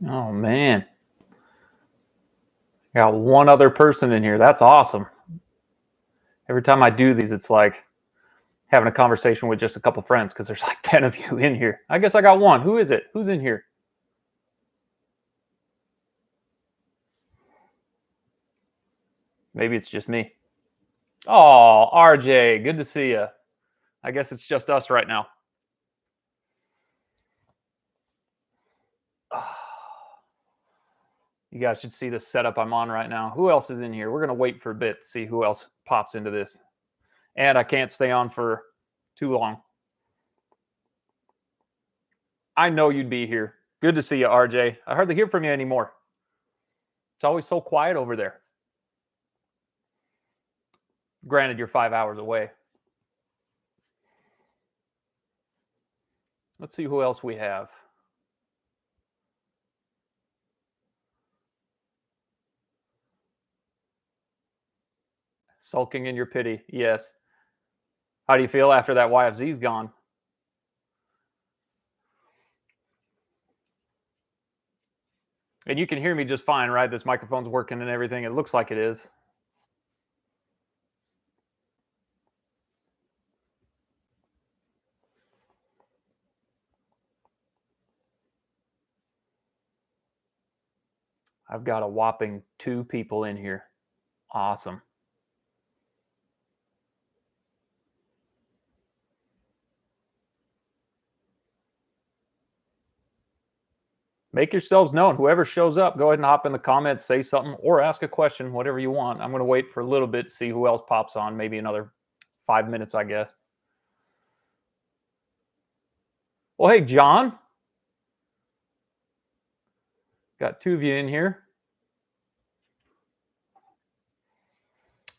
Oh, man. Got one other person in here. That's awesome. Every time I do these, it's like having a conversation with just a couple friends because there's like 10 of you in here. I guess I got one. Who is it? Who's in here? Maybe it's just me. Oh, RJ, good to see you. I guess it's just us right now. You guys should see the setup I'm on right now. Who else is in here? We're going to wait for a bit to see who else pops into this. And I can't stay on for too long. I know you'd be here. Good to see you, RJ. I hardly hear from you anymore. It's always so quiet over there. Granted, you're 5 hours away. Let's see who else we have. Sulking in your pity. Yes. How do you feel after that YFZ's gone? And you can hear me just fine, right? This microphone's working and everything. It looks like it is. I've got a whopping 2 people in here. Awesome. Make yourselves known. Whoever shows up, go ahead and hop in the comments, say something, or ask a question, whatever you want. I'm going to wait for a little bit to see who else pops on. Maybe another 5 minutes, I guess. Well, hey, John. Got 2 of you in here.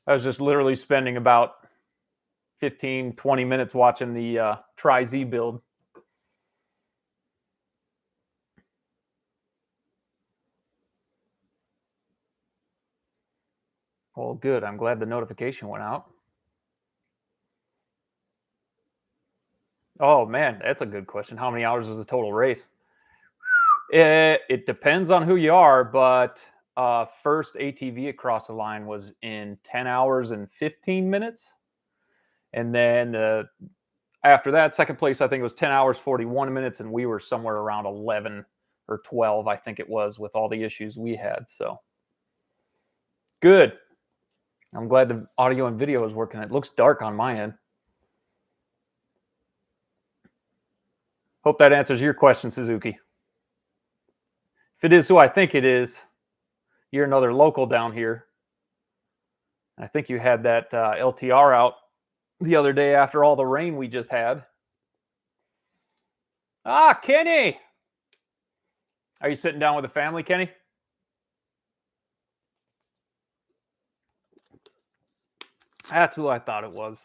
I was just literally spending about 15, 20 minutes watching the Tri-Z build. Well, good. I'm glad the notification went out. Oh, man, that's a good question. How many hours was the total race? It depends on who you are, but first ATV across the line was in 10 hours and 15 minutes. And then after that, second place, I think it was 10 hours, 41 minutes, and we were somewhere around 11 or 12, I think it was, with all the issues we had. So good. I'm glad the audio and video is working. It looks dark on my end. Hope that answers your question, Suzuki. If it is who I think it is, you're another local down here. I think you had that LTR out the other day after all the rain we just had. Ah, Kenny! Are you sitting down with the family, Kenny? That's who I thought it was.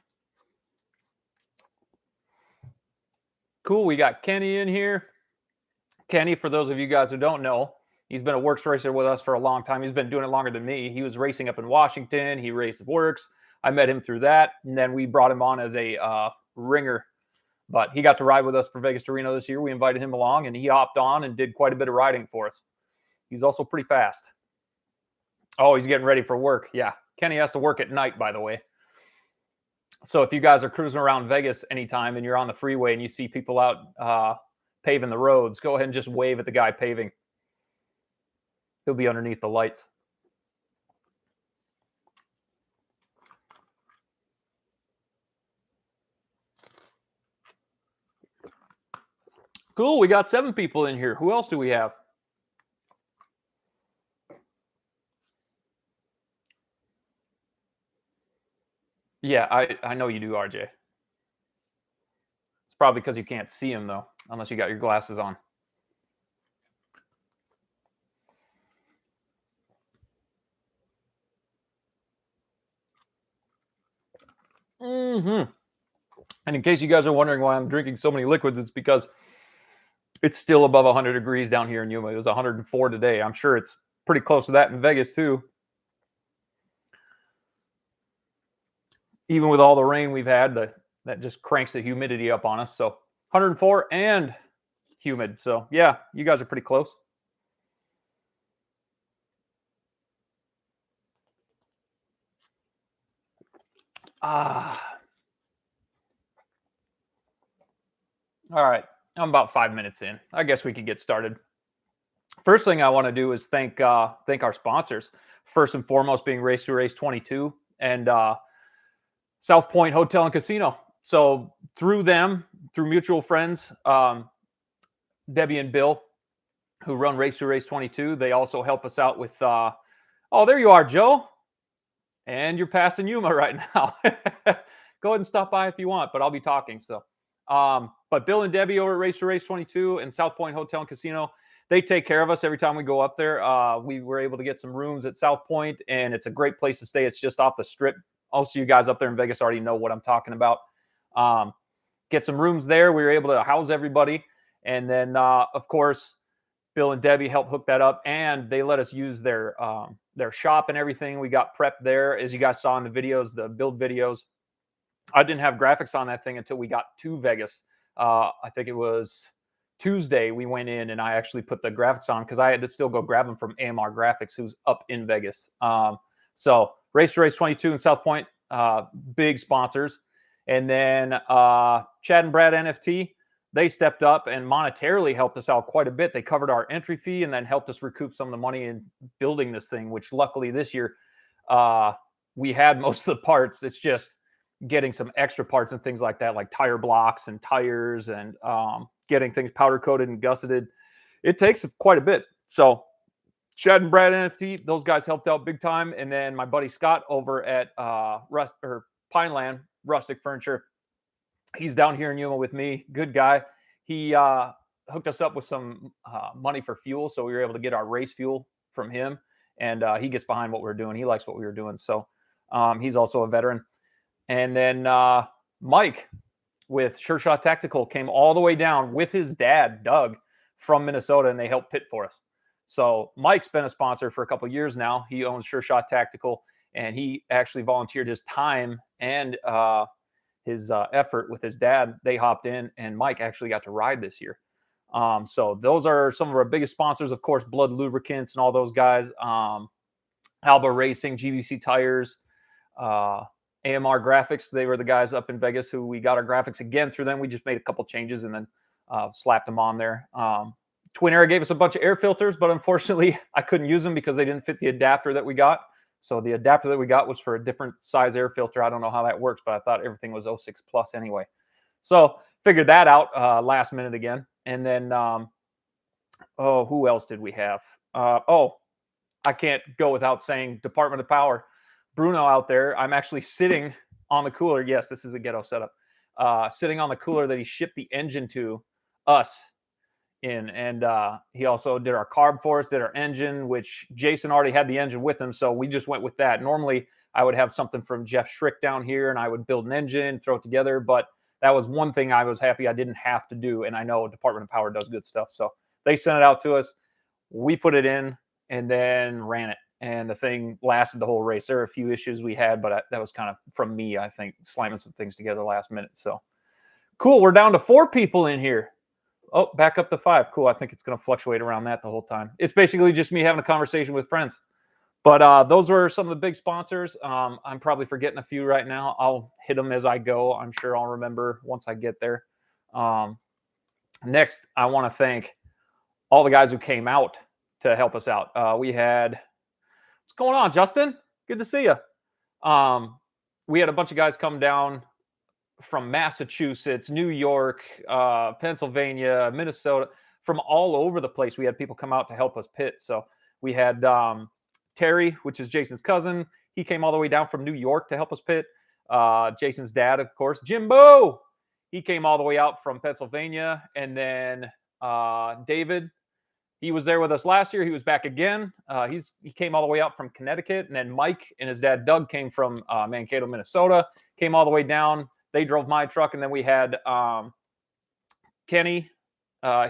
Cool, we got Kenny in here. Kenny, for those of you guys who don't know, he's been a Works racer with us for a long time. He's been doing it longer than me. He was racing up in Washington. He raced Works. I met him through that, and then we brought him on as a ringer. But he got to ride with us for Vegas to Reno this year. We invited him along, and he hopped on and did quite a bit of riding for us. He's also pretty fast. Oh, he's getting ready for work. Yeah, Kenny has to work at night, by the way. So if you guys are cruising around Vegas anytime and you're on the freeway and you see people out paving the roads, go ahead and just wave at the guy paving. He'll be underneath the lights. Cool, we got 7 people in here. Who else do we have? Yeah, I know you do, RJ. It's probably because you can't see him, though, unless you got your glasses on. And in case you guys are wondering why I'm drinking so many liquids, it's because it's still above 100 degrees down here in Yuma. It was 104 today. I'm sure it's pretty close to that in Vegas, too. Even with all the rain we've had, that just cranks the humidity up on us. So 104 and humid. So, yeah, you guys are pretty close. All right. I'm about 5 minutes in. I guess we could get started. First thing I want to do is thank our sponsors. First and foremost, being Race to Race 22 and South Point Hotel and Casino. So through them, through mutual friends, Debbie and Bill, who run Race to Race 22, they also help us out with. Oh, there you are, Joe. And you're passing Yuma right now. Go ahead and stop by if you want, but I'll be talking. So, but Bill and Debbie over at Race to Race 22 and South Point Hotel and Casino, they take care of us every time we go up there. We were able to get some rooms at South Point, and it's a great place to stay. It's just off the strip. Also, you guys up there in Vegas already know what I'm talking about. Get some rooms there. We were able to house everybody. And then, of course, Bill and Debbie helped hook that up, and they let us use their shop and everything. We got prepped there, as you guys saw in the videos, the build videos. I didn't have graphics on that thing until we got to Vegas. I think it was Tuesday we went in, and I actually put the graphics on because I had to still go grab them from AMR Graphics, who's up in Vegas. So Race to Race 22 in South Point, big sponsors. And then Chad and Brad NFT, they stepped up and monetarily helped us out quite a bit. They covered our entry fee and then helped us recoup some of the money in building this thing, which luckily this year we had most of the parts. It's just getting some extra parts and things like that, like tire blocks and tires and getting things powder coated and gusseted. It takes quite a bit. So Chad and Brad NFT, those guys helped out big time. And then my buddy Scott over at Pineland Rustic Furniture, he's down here in Yuma with me. Good guy. He hooked us up with some money for fuel, so we were able to get our race fuel from him. And he gets behind what we're doing. He likes what we were doing. So he's also a veteran. And then Mike with Sure Shot Tactical came all the way down with his dad, Doug, from Minnesota, and they helped pit for us. So Mike's been a sponsor for a couple of years now. He owns Sure Shot Tactical, and he actually volunteered his time and his effort with his dad. They hopped in, and Mike actually got to ride this year. So those are some of our biggest sponsors, of course, Blood Lubricants and all those guys. Alba Racing, GBC Tires, AMR Graphics. They were the guys up in Vegas who we got our graphics again through them. We just made a couple changes and then slapped them on there. Twin Air gave us a bunch of air filters, but unfortunately I couldn't use them because they didn't fit the adapter that we got. So the adapter that we got was for a different size air filter. I don't know how that works, but I thought everything was 06 plus anyway. So figured that out last minute again. And then, who else did we have? I can't go without saying Department of Power. Bruno out there, I'm actually sitting on the cooler. Yes, this is a ghetto setup. Sitting on the cooler that he shipped the engine to us in. And he also did our carb for us, did our engine, which Jason already had the engine with him. So we just went with that. Normally, I would have something from Jeff Schrick down here and I would build an engine, throw it together. But that was one thing I was happy I didn't have to do. And I know Department of Power does good stuff. So they sent it out to us. We put it in and then ran it. And the thing lasted the whole race. There were a few issues we had, but that was kind of from me, I think, slamming some things together last minute. So cool. We're down to 4 people in here. Oh, back up to 5. Cool. I think it's going to fluctuate around that the whole time. It's basically just me having a conversation with friends. But those were some of the big sponsors. I'm probably forgetting a few right now. I'll hit them as I go. I'm sure I'll remember once I get there. Next, I want to thank all the guys who came out to help us out. We had, what's going on, Justin? Good to see you. We had a bunch of guys come down from Massachusetts, New York, Pennsylvania, Minnesota, from all over the place. We had people come out to help us pit. So we had Terry, which is Jason's cousin. He came all the way down from New York to help us pit. Jason's dad, of course, Jimbo. He came all the way out from Pennsylvania. And then David, he was there with us last year. He was back again. He came all the way out from Connecticut. And then Mike and his dad, Doug, came from Mankato, Minnesota, came all the way down. They drove my truck. And then we had Kenny.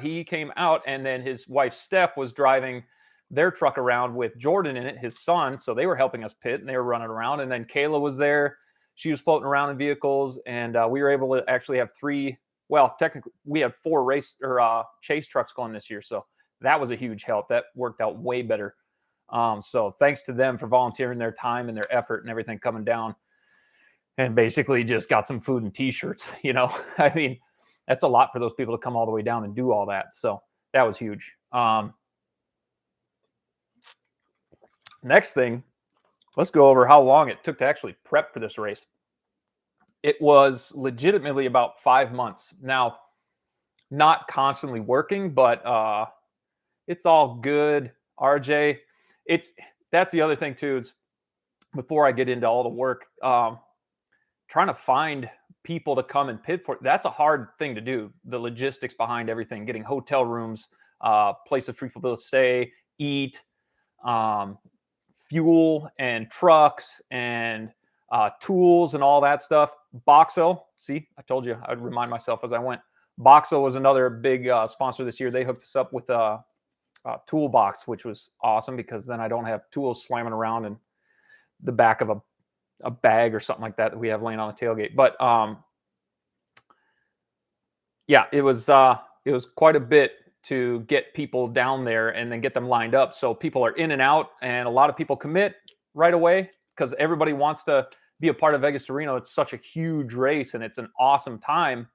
He came out. And then his wife, Steph, was driving their truck around with Jordan in it, his son. So they were helping us pit and they were running around. And then Kayla was there. She was floating around in vehicles. And we were able to actually have 3. Well, technically, we had 4 race or chase trucks going this year. So that was a huge help. That worked out way better. So thanks to them for volunteering their time and their effort and everything coming down. and basically just got some food and t-shirts, you know. I mean, that's a lot for those people to come all the way down and do all that. So that was huge. Next thing, let's go over how long it took to actually prep for this race. It was legitimately about 5 months. Now, not constantly working, but it's all good, RJ. It's That's the other thing too, is before I get into all the work, trying to find people to come and pit for it, that's a hard thing to do. The logistics behind everything, getting hotel rooms, places for people to stay, eat, fuel and trucks and tools and all that stuff. Boxo, see, I told you I'd remind myself as I went. Boxo was another big sponsor this year. They hooked us up with a toolbox, which was awesome because then I don't have tools slamming around in the back of a bag or something like that we have laying on the tailgate. But yeah, it was quite a bit to get people down there and then get them lined up. So people are in and out, and a lot of people commit right away because everybody wants to be a part of Vegas to Reno. It's such a huge race and it's an awesome time,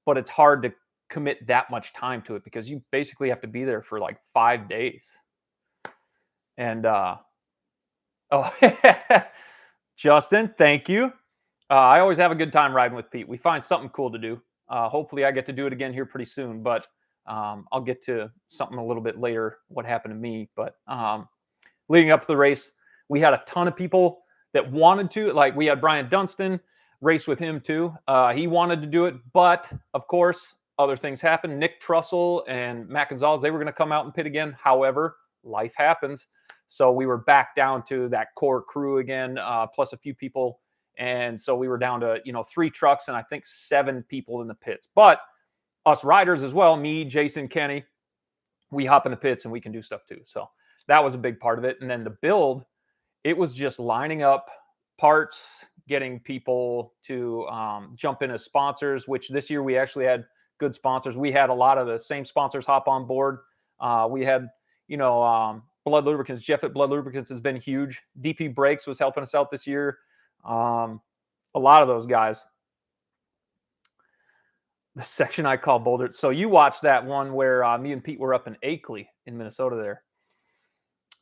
but it's hard to commit that much time to it because you basically have to be there for like 5 days. And oh, Justin, thank you. I always have a good time riding with Pete. We find something cool to do. Hopefully I get to do it again here pretty soon, but I'll get to something a little bit later, what happened to me. But leading up to the race, we had a ton of people that wanted to. Like, we had Brian Dunstan race with him too. He wanted to do it, but of course, other things happened. Nick Trussell and Matt Gonzalez, they were going to come out and pit again. However, life happens. So we were back down to that core crew again, plus a few people. And so we were down to, 3 trucks and I think 7 people in the pits. But us riders as well, me, Jason, Kenny, we hop in the pits and we can do stuff too. So that was a big part of it. And then the build, it was just lining up parts, getting people to jump in as sponsors, which this year we actually had good sponsors. We had a lot of the same sponsors hop on board. We had, Blood Lubricants. Jeff at Blood Lubricants has been huge. DP Brakes was helping us out this year. A lot of those guys. The section I call Boulder. So you watched that one where me and Pete were up in Akeley in Minnesota there.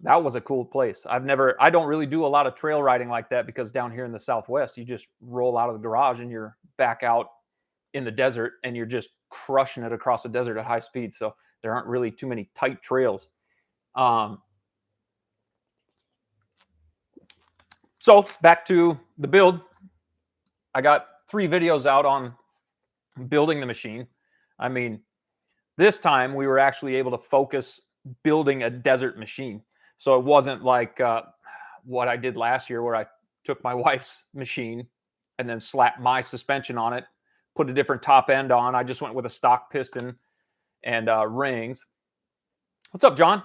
That was a cool place. I don't really do a lot of trail riding like that because down here in the Southwest, you just roll out of the garage and you're back out in the desert and you're just crushing it across the desert at high speed. So there aren't really too many tight trails. So back to the build. I got 3 videos out on building the machine. I mean, this time we were actually able to focus building a desert machine. So it wasn't like what I did last year where I took my wife's machine and then slapped my suspension on it, put a different top end on. I just went with a stock piston and rings. What's up, John?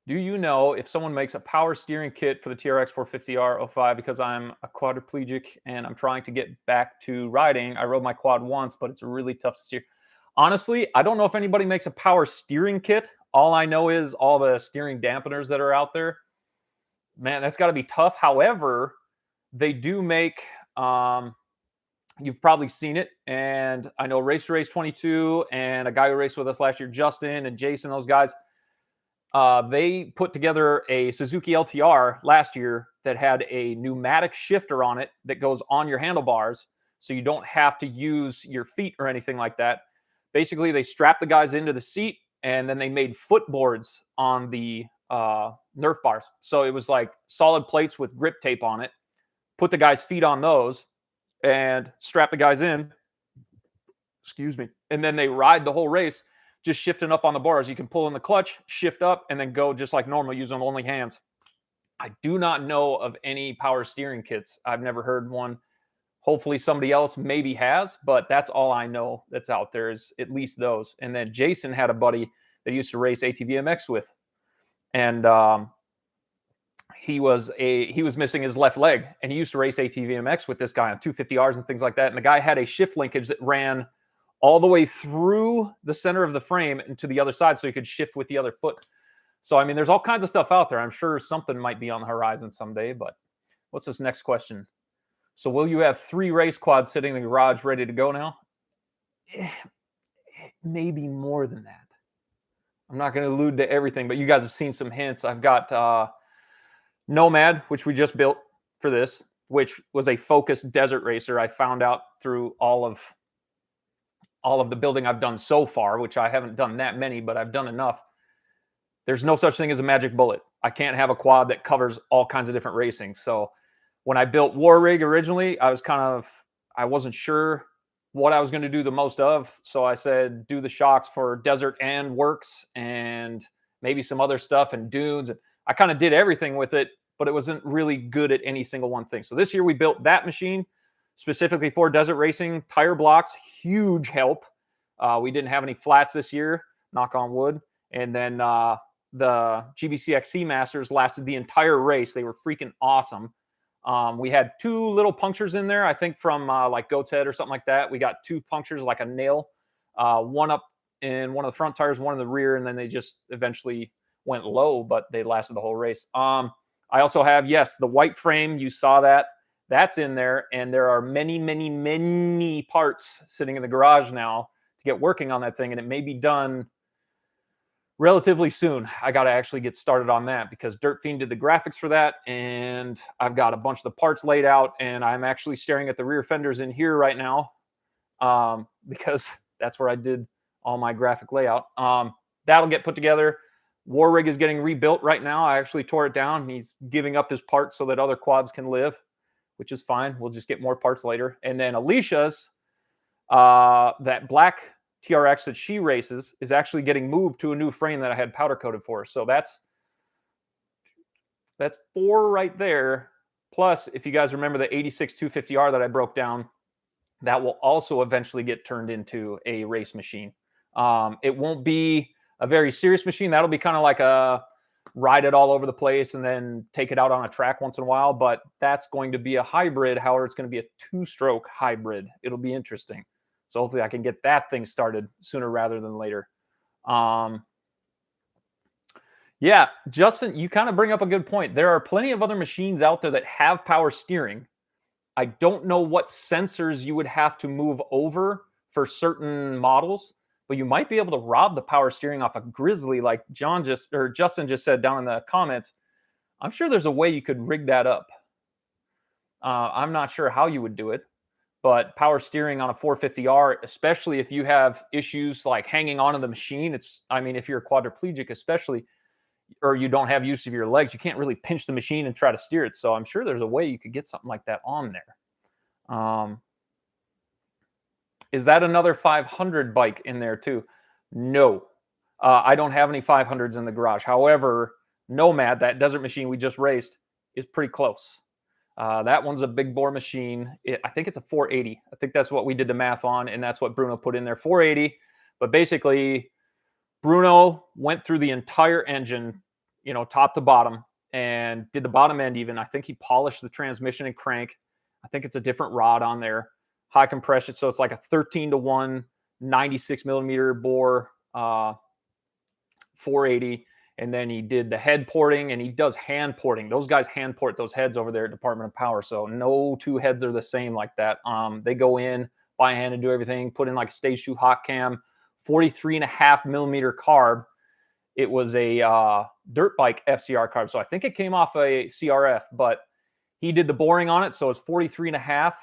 Do you know if someone makes a power steering kit for the TRX 450R05 because I'm a quadriplegic and I'm trying to get back to riding? I rode my quad once, but it's really tough to steer. Honestly, I don't know if anybody makes a power steering kit. All I know is all the steering dampeners that are out there. Man, that's got to be tough. However, they do make, you've probably seen it. And I know Race 22 and a guy who raced with us last year, Justin and Jason, those guys, they put together a Suzuki LTR last year that had a pneumatic shifter on it that goes on your handlebars. So you don't have to use your feet or anything like that. Basically, they strapped the guys into the seat and then they made footboards on the Nerf bars. So it was like solid plates with grip tape on it. Put the guys' feet on those and strap the guys in. Excuse me. And then they ride the whole race just shifting up on the bars. You can pull in the clutch, shift up, and then go just like normal, using only hands. I do not know of any power steering kits. I've never heard one. Hopefully somebody else maybe has, but that's all I know that's out there is at least those. And then Jason had a buddy that used to race ATVMX with, and he was missing his left leg, and he used to race ATVMX with this guy on 250Rs and things like that. And the guy had a shift linkage that ran all the way through the center of the frame and to the other side so you could shift with the other foot. So, I mean, there's all kinds of stuff out there. I'm sure something might be on the horizon someday, but What's this next question? So will you have 3 race quads sitting in the garage ready to go now? Maybe more than that. I'm not going to allude to everything, but you guys have seen some hints. I've got Nomad, which we just built for this, which was a focused desert racer. I found out through all of the building I've done so far, which I haven't done that many, but I've done enough. There's no such thing as a magic bullet. I can't have a quad that covers all kinds of different racing. So when I built War Rig originally, I wasn't sure what I was going to do the most of. So I said, do the shocks for desert and works and maybe some other stuff and dunes. And I kind of did everything with it, but it wasn't really good at any single one thing. So this year we built that machine specifically for desert racing. Tire blocks, huge help. We didn't have any flats this year, knock on wood. And then the GBCXC Masters lasted the entire race. They were freaking awesome. We had 2 little punctures in there, I think from like Goat's Head or something like that. We got 2 punctures like a nail, one up in one of the front tires, one in the rear, and then they just eventually went low, but they lasted the whole race. I also have, yes, the white frame. You saw that. That's in there, and there are many, many, many parts sitting in the garage now to get working on that thing, and it may be done relatively soon. I got to actually get started on that because Dirt Fiend did the graphics for that, and I've got a bunch of the parts laid out, and I'm actually staring at the rear fenders in here right now because that's where I did all my graphic layout. That'll get put together. War Rig is getting rebuilt right now. I actually tore it down. He's giving up his parts so that other quads can live, which is fine. We'll just get more parts later. And then Alicia's, that black TRX that she races is actually getting moved to a new frame that I had powder coated for. So that's 4 right there. Plus, if you guys remember the 86 250R that I broke down, that will also eventually get turned into a race machine. It won't be a very serious machine. That'll be kind of like a ride it all over the place and then take it out on a track once in a while. But that's going to be a hybrid. However, it's going to be a 2-stroke hybrid. It'll be interesting. So hopefully I can get that thing started sooner rather than later. Yeah, Justin, you kind of bring up a good point. There are plenty of other machines out there that have power steering. I don't know what sensors you would have to move over for certain models, but you might be able to rob the power steering off a Grizzly like Justin just said down in the comments. I'm sure there's a way you could rig that up. I'm not sure how you would do it. But power steering on a 450R, especially if you have issues like hanging onto the machine, if you're a quadriplegic especially, or you don't have use of your legs, you can't really pinch the machine and try to steer it. So I'm sure there's a way you could get something like that on there. Is that another 500 bike in there too? No. I don't have any 500s in the garage. However, Nomad, that desert machine we just raced, is pretty close. That one's a big bore machine. I think it's a 480. I think that's what we did the math on, and that's what Bruno put in there, 480. But basically, Bruno went through the entire engine, top to bottom, and did the bottom end even. I think he polished the transmission and crank. I think it's a different rod on there. High compression, so it's like a 13-to-1, 96 millimeter bore, 480. And then he did the head porting, and he does hand porting. Those guys hand port those heads over there at Department of Power. So no 2 heads are the same like that. They go in by hand and do everything, put in like a stage 2 hot cam, 43.5 millimeter carb. It was a dirt bike FCR carb. So I think it came off a CRF, but he did the boring on it. So it's 43.5.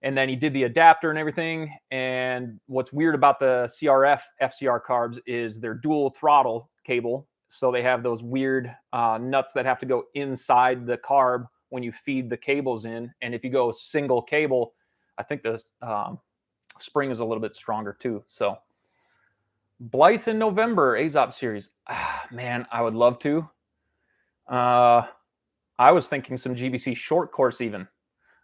And then he did the adapter and everything. And what's weird about the CRF FCR carbs is they're dual throttle cable. So they have those weird nuts that have to go inside the carb when you feed the cables in. And if you go single cable, I think the spring is a little bit stronger too. So Blythe in November, AZOP series. Man, I would love to. I was thinking some GBC short course even.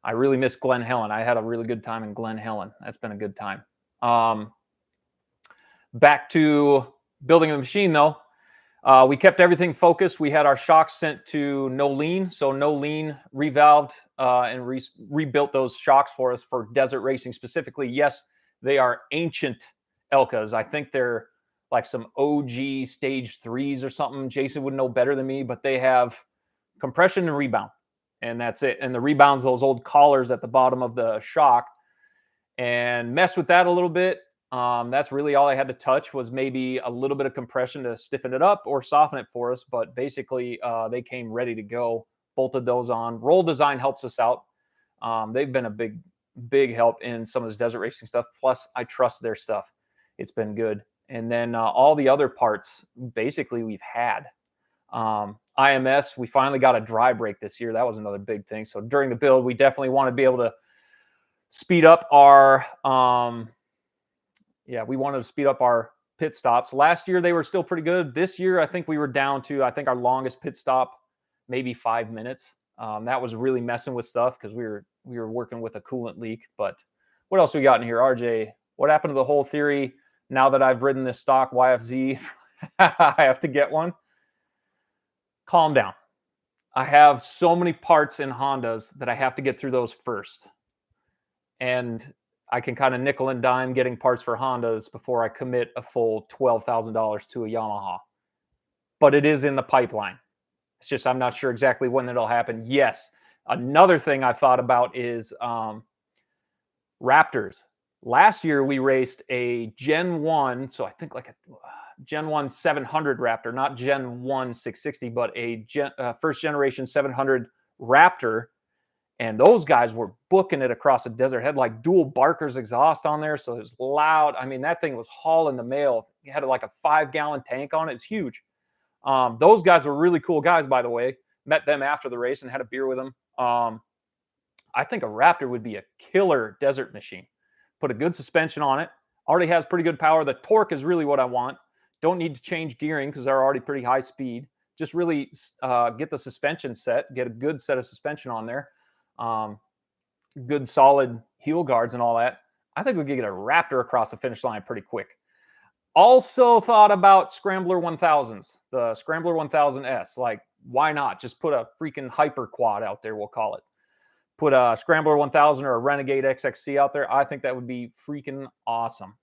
I really miss Glen Helen. I had a really good time in Glen Helen. That's been a good time. Back to building the machine though. We kept everything focused. We had our shocks sent to No Lean. So No Lean revalved and rebuilt those shocks for us for desert racing specifically. Yes, they are ancient Elkas. I think they're like some OG stage 3s or something. Jason would know better than me, but they have compression and rebound. and that's it. And the rebounds, those old collars at the bottom of the shock, and mess with that a little bit. That's really all I had to touch, was maybe a little bit of compression to stiffen it up or soften it for us. But basically, they came ready to go. Bolted those on. Roll Design helps us out. They've been a big help in some of this desert racing stuff. Plus, I trust their stuff. It's been good. And then all the other parts, basically, we've had. IMS, we finally got a dry brake this year. That was another big thing. So during the build, we definitely want to be able to speed up our we wanted to speed up our pit stops. Last year they were still pretty good. This year I think we were down to, I think our longest pit stop maybe 5 minutes. That was really messing with stuff because we were working with a coolant leak. But what else we got in here, RJ? What happened to the whole theory now that I've ridden this stock YFZ? I have to get one. Calm down. I have so many parts in Hondas that I have to get through those first. And I can kind of nickel and dime getting parts for Hondas before I commit a full $12,000 to a Yamaha. But it is in the pipeline. It's just I'm not sure exactly when it'll happen. Yes. Another thing I thought about is Raptors. Last year we raced a Gen 1, so I think like a Gen 1 700 Raptor, not Gen 1 660, but a first generation 700 Raptor. And those guys were booking it across the desert. It had like dual Barker's exhaust on there, so it was loud. I mean, that thing was hauling the mail. It had like a 5-gallon tank on it. It's huge. Those guys were really cool guys, by the way. Met them after the race and had a beer with them. I think a Raptor would be a killer desert machine. Put a good suspension on it. Already has pretty good power. The torque is really what I want. Don't need to change gearing because they're already pretty high speed. Just really get the suspension set. Get a good set of suspension on there. Good solid heel guards and all that. I think we could get a Raptor across the finish line pretty quick. Also thought about Scrambler 1000s, the Scrambler 1000S. Like, why not? Just put a freaking hyper quad out there, we'll call it. Put a Scrambler 1000 or a Renegade XXC out there. I think that would be freaking awesome.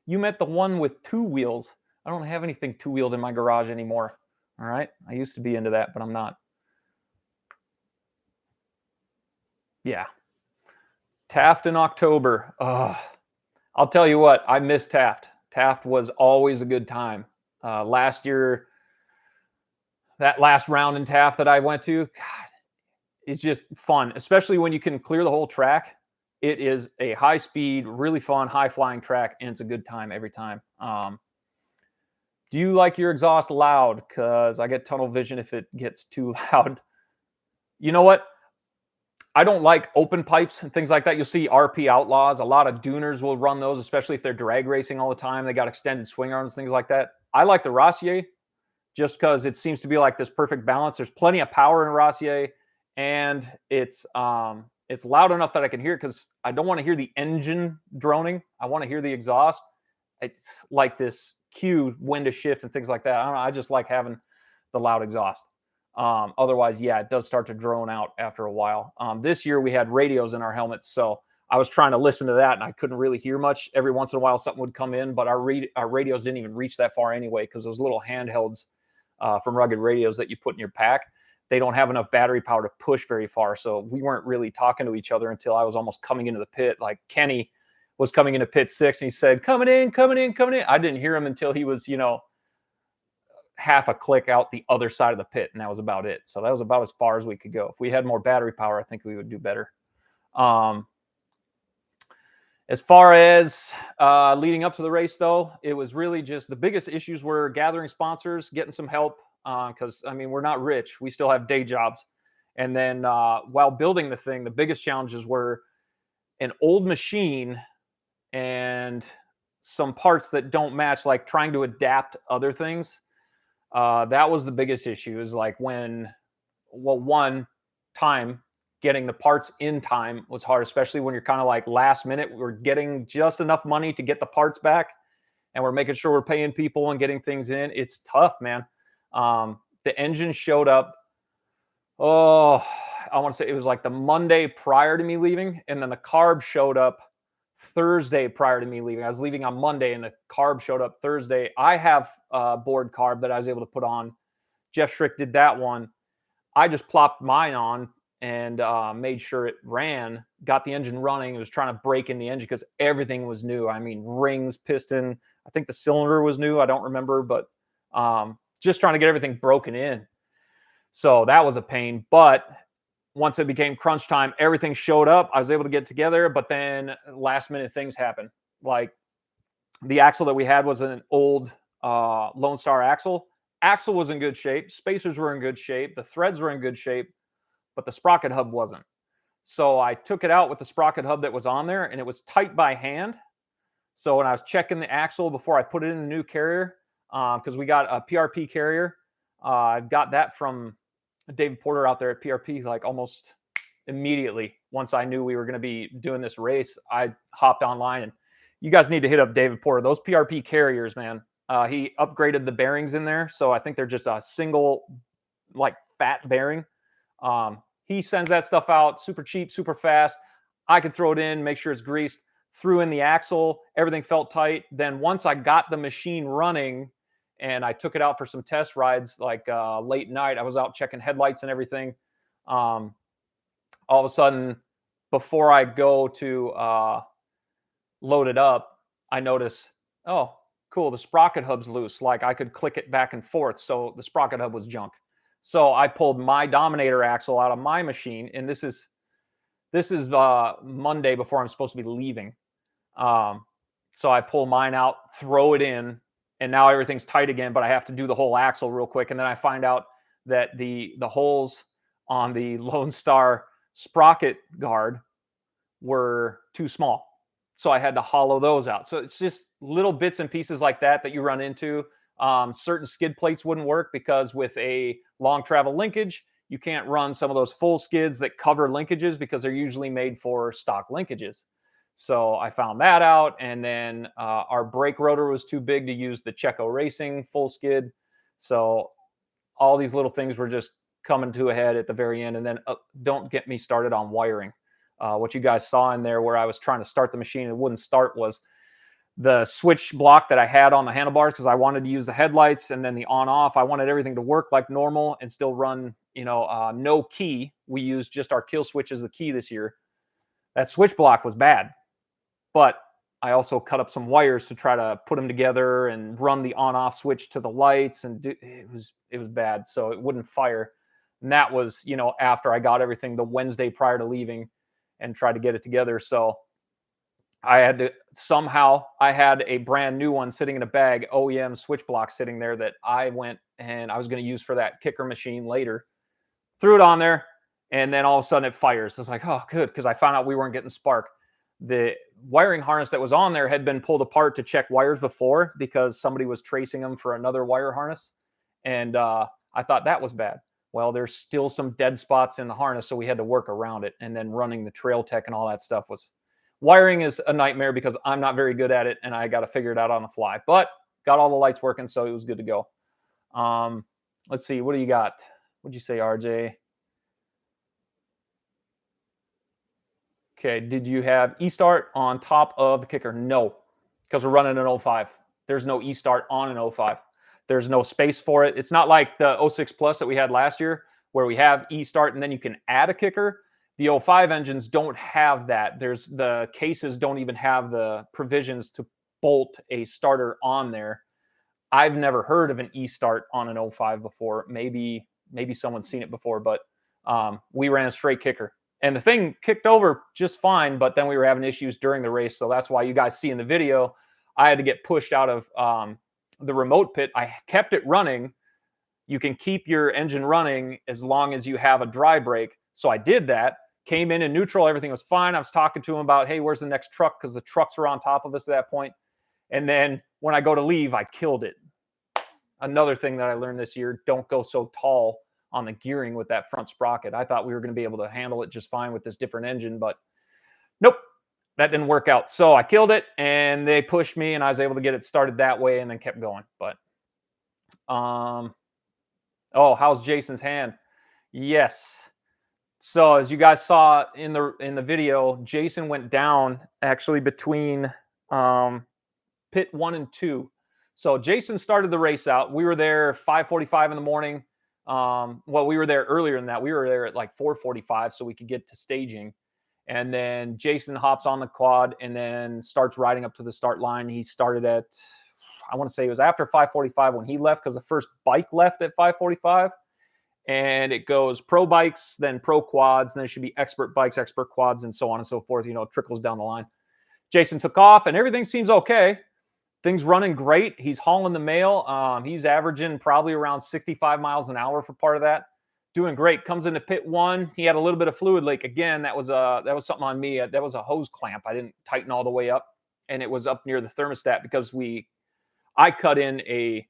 You meant the one with 2 wheels. I don't have anything 2-wheeled in my garage anymore. All right. I used to be into that, but I'm not. Yeah. Taft in October. I'll tell you what, I miss Taft. Taft was always a good time. Last year, that last round in Taft that I went to, God, it's just fun, especially when you can clear the whole track. It is a high speed, really fun, high flying track, and it's a good time every time. Do you like your exhaust loud? Because I get tunnel vision if it gets too loud. You know what? I don't like open pipes and things like that. You'll see RP Outlaws. A lot of Duners will run those, especially if they're drag racing all the time. They got extended swing arms, things like that. I like the Rossier just because it seems to be like this perfect balance. There's plenty of power in Rossier, and it's loud enough that I can hear it because I don't want to hear the engine droning. I want to hear the exhaust. It's like this cue when to shift and things like that. I don't know. I just like having the loud exhaust. Otherwise, yeah, it does start to drone out after a while. This year we had radios in our helmets, so I was trying to listen to that and I couldn't really hear much. Every once in a while something would come in, but our radios didn't even reach that far anyway because those little handhelds from Rugged Radios that you put in your pack, they don't have enough battery power to push very far. So we weren't really talking to each other until I was almost coming into the pit. Like Kenny was coming into pit 6 and he said, coming in, coming in, coming in. I didn't hear him until he was, half a click out the other side of the pit, and that was about it. So that was about as far as we could go. If we had more battery power, I think we would do better. As far as leading up to the race, though, it was really just the biggest issues were gathering sponsors, getting some help, because, I mean, we're not rich. We still have day jobs. And then while building the thing, the biggest challenges were an old machine and some parts that don't match, like trying to adapt other things. That was the biggest issue, is like one time getting the parts in time was hard, especially when you're kind of like last minute. We're getting just enough money to get the parts back and we're making sure we're paying people and getting things in. It's tough, man. The engine showed up. Oh, I want to say it was like the Monday prior to me leaving. And then the carb showed up Thursday prior to me leaving. I was leaving on Monday and the carb showed up Thursday. I have a board carb that I was able to put on Jeff Schrick did that one. I just plopped mine on and made sure it ran, got the engine running. It was trying to break in the engine because everything was new. I mean, rings, piston. I think the cylinder was new. I don't remember, but just trying to get everything broken in. So that was a pain. But once it became crunch time, everything showed up. I was able to get together, but then last minute things happened. Like the axle that we had was an old Lone Star axle. Axle was in good shape. Spacers were in good shape. The threads were in good shape, but the sprocket hub wasn't. So I took it out with the sprocket hub that was on there, and it was tight by hand. So when I was checking the axle before I put it in the new carrier, because we got a PRP carrier, I got that from David Porter out there at PRP like almost immediately. Once I knew we were going to be doing this race, I hopped online, and you guys need to hit up David Porter. Those PRP carriers, man. He upgraded the bearings in there, so I think they're just a single, like, fat bearing. He sends that stuff out super cheap, super fast. I could throw it in, make sure it's greased. Threw in the axle, everything felt tight. Then once I got the machine running and I took it out for some test rides, like late night, I was out checking headlights and everything. All of a sudden, before I go to load it up, I notice, oh, cool, the sprocket hub's loose. Like I could click it back and forth. So the sprocket hub was junk. So I pulled my Dominator axle out of my machine, and this is Monday before I'm supposed to be leaving. So I pull mine out, throw it in, and now everything's tight again, but I have to do the whole axle real quick. And then I find out that the holes on the Lone Star sprocket guard were too small. So I had to hollow those out. So it's just little bits and pieces like that you run into. Certain skid plates wouldn't work because with a long travel linkage, you can't run some of those full skids that cover linkages because they're usually made for stock linkages. So I found that out. And then our brake rotor was too big to use the Checo Racing full skid. So all these little things were just coming to a head at the very end. And then don't get me started on wiring. What you guys saw in there where I was trying to start the machine and it wouldn't start was the switch block that I had on the handlebars because I wanted to use the headlights and then the on-off. I wanted everything to work like normal and still run, no key. We used just our kill switch as the key this year. That switch block was bad, but I also cut up some wires to try to put them together and run the on-off switch to the lights, and it was bad, so it wouldn't fire. And that was, after I got everything the Wednesday prior to leaving and tried to get it together. So I had to I had a brand new one sitting in a bag, OEM switch block sitting there that I went and I was going to use for that kicker machine later. Threw it on there, and then all of a sudden it fires. I was like, oh, good, because I found out we weren't getting spark. The wiring harness that was on there had been pulled apart to check wires before because somebody was tracing them for another wire harness. And I thought that was bad. Well, there's still some dead spots in the harness, so we had to work around it. And then running the Trail Tech and all that stuff wiring is a nightmare because I'm not very good at it, and I got to figure it out on the fly. But got all the lights working, so it was good to go. Let's see. What do you got? What'd you say, RJ? Okay. Did you have e-start on top of the kicker? No, because we're running an 05. There's no e-start on an 05. There's no space for it. It's not like the 06 Plus that we had last year where we have e-start and then you can add a kicker. The 05 engines don't have that. The cases don't even have the provisions to bolt a starter on there. I've never heard of an e-start on an 05 before. Maybe someone's seen it before, but we ran a straight kicker. And the thing kicked over just fine, but then we were having issues during the race. So that's why you guys see in the video, I had to get pushed out of the remote pit. I kept it running. You can keep your engine running as long as you have a dry brake. So I did that, came in neutral. Everything was fine. I was talking to him about, hey, where's the next truck? Because the trucks were on top of us at that point. And then when I go to leave, I killed it. Another thing that I learned this year, don't go so tall on the gearing with that front sprocket. I thought we were going to be able to handle it just fine with this different engine, but nope, that didn't work out. So I killed it, and they pushed me, and I was able to get it started that way and then kept going. But, how's Jason's hand? Yes. So as you guys saw in the video, Jason went down actually between pit 1 and 2. So Jason started the race out. We were there 5:45 in the morning. Well, we were there earlier than that. We were there at like 4:45 so we could get to staging. And then Jason hops on the quad and then starts riding up to the start line. He started at, I want to say it was after 5:45 when he left, because the first bike left at 5:45. And it goes pro bikes, then pro quads, and then it should be expert bikes, expert quads, and so on and so forth. You know, it trickles down the line. Jason took off, and everything seems okay. Things running great. He's hauling the mail. He's averaging probably around 65 miles an hour for part of that. Doing great. Comes into pit one. He had a little bit of fluid leak. Again, that was something on me. That was a hose clamp. I didn't tighten all the way up, and it was up near the thermostat because I cut in a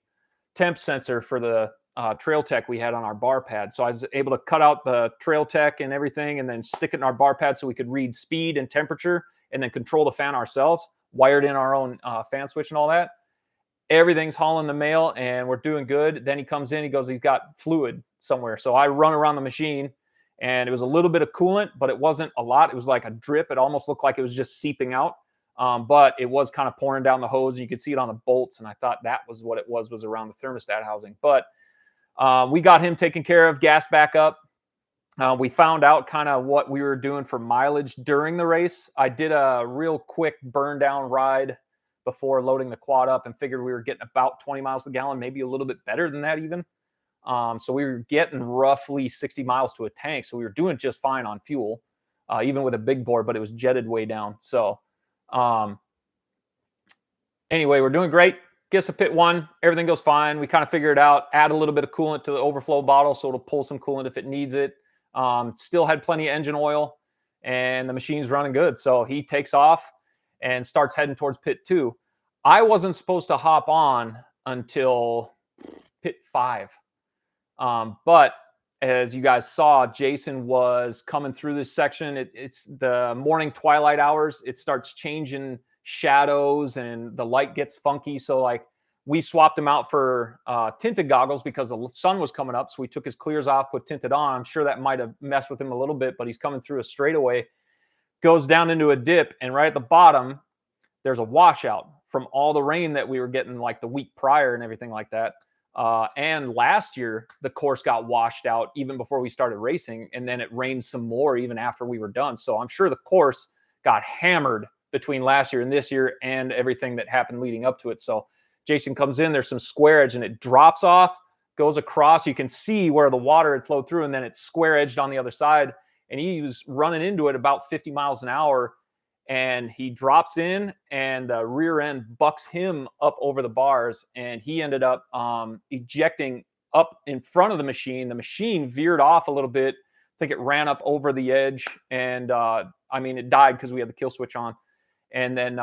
temp sensor for the Trail Tech we had on our bar pad. So I was able to cut out the Trail Tech and everything and then stick it in our bar pad so we could read speed and temperature and then control the fan ourselves, wired in our own fan switch and all that. Everything's hauling the mail and we're doing good. Then he comes in, he goes, he's got fluid somewhere. So I run around the machine and it was a little bit of coolant, but it wasn't a lot. It was like a drip. It almost looked like it was just seeping out. But it was kind of pouring down the hose and you could see it on the bolts. And I thought that was what it was around the thermostat housing. But we got him taken care of, gas back up. We found out kind of what we were doing for mileage during the race. I did a real quick burn down ride before loading the quad up and figured we were getting about 20 miles a gallon, maybe a little bit better than that even. So we were getting roughly 60 miles to a tank. So we were doing just fine on fuel, even with a big bore, but it was jetted way down. So anyway, we're doing great. Gets to pit one, everything goes fine. We kind of figure it out, add a little bit of coolant to the overflow bottle so it'll pull some coolant if it needs it. Still had plenty of engine oil and the machine's running good. So he takes off and starts heading towards pit two. I wasn't supposed to hop on until pit five. But as you guys saw, Jason was coming through this section. It's the morning twilight hours. It starts changing shadows and the light gets funky. So like we swapped him out for tinted goggles because the sun was coming up. So we took his clears off, put tinted on. I'm sure that might have messed with him a little bit, but he's coming through a straightaway, goes down into a dip. And right at the bottom, there's a washout from all the rain that we were getting like the week prior and everything like that. And last year, the course got washed out even before we started racing. And then it rained some more even after we were done. So I'm sure the course got hammered between last year and this year and everything that happened leading up to it. So Jason comes in, there's some square edge and it drops off, goes across. You can see where the water had flowed through and then it's square edged on the other side. And he was running into it about 50 miles an hour. And he drops in and the rear end bucks him up over the bars. And he ended up ejecting up in front of the machine. The machine veered off a little bit. I think it ran up over the edge. And I mean, it died because we had the kill switch on. And then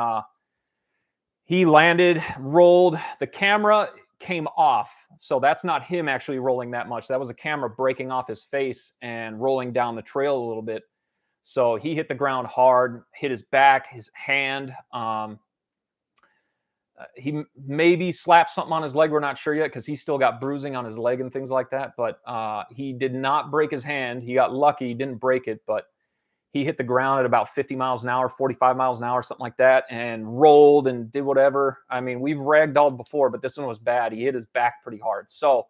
he landed, rolled. The camera came off. So that's not him actually rolling that much. That was a camera breaking off his face and rolling down the trail a little bit. So he hit the ground hard, hit his back, his hand. He maybe slapped something on his leg. We're not sure yet because he's still got bruising on his leg and things like that. But he did not break his hand. He got lucky. He didn't break it, but he hit the ground at about 50 miles an hour, 45 miles an hour, something like that, and rolled and did whatever. I mean, we've ragdolled before, but this one was bad. He hit his back pretty hard. So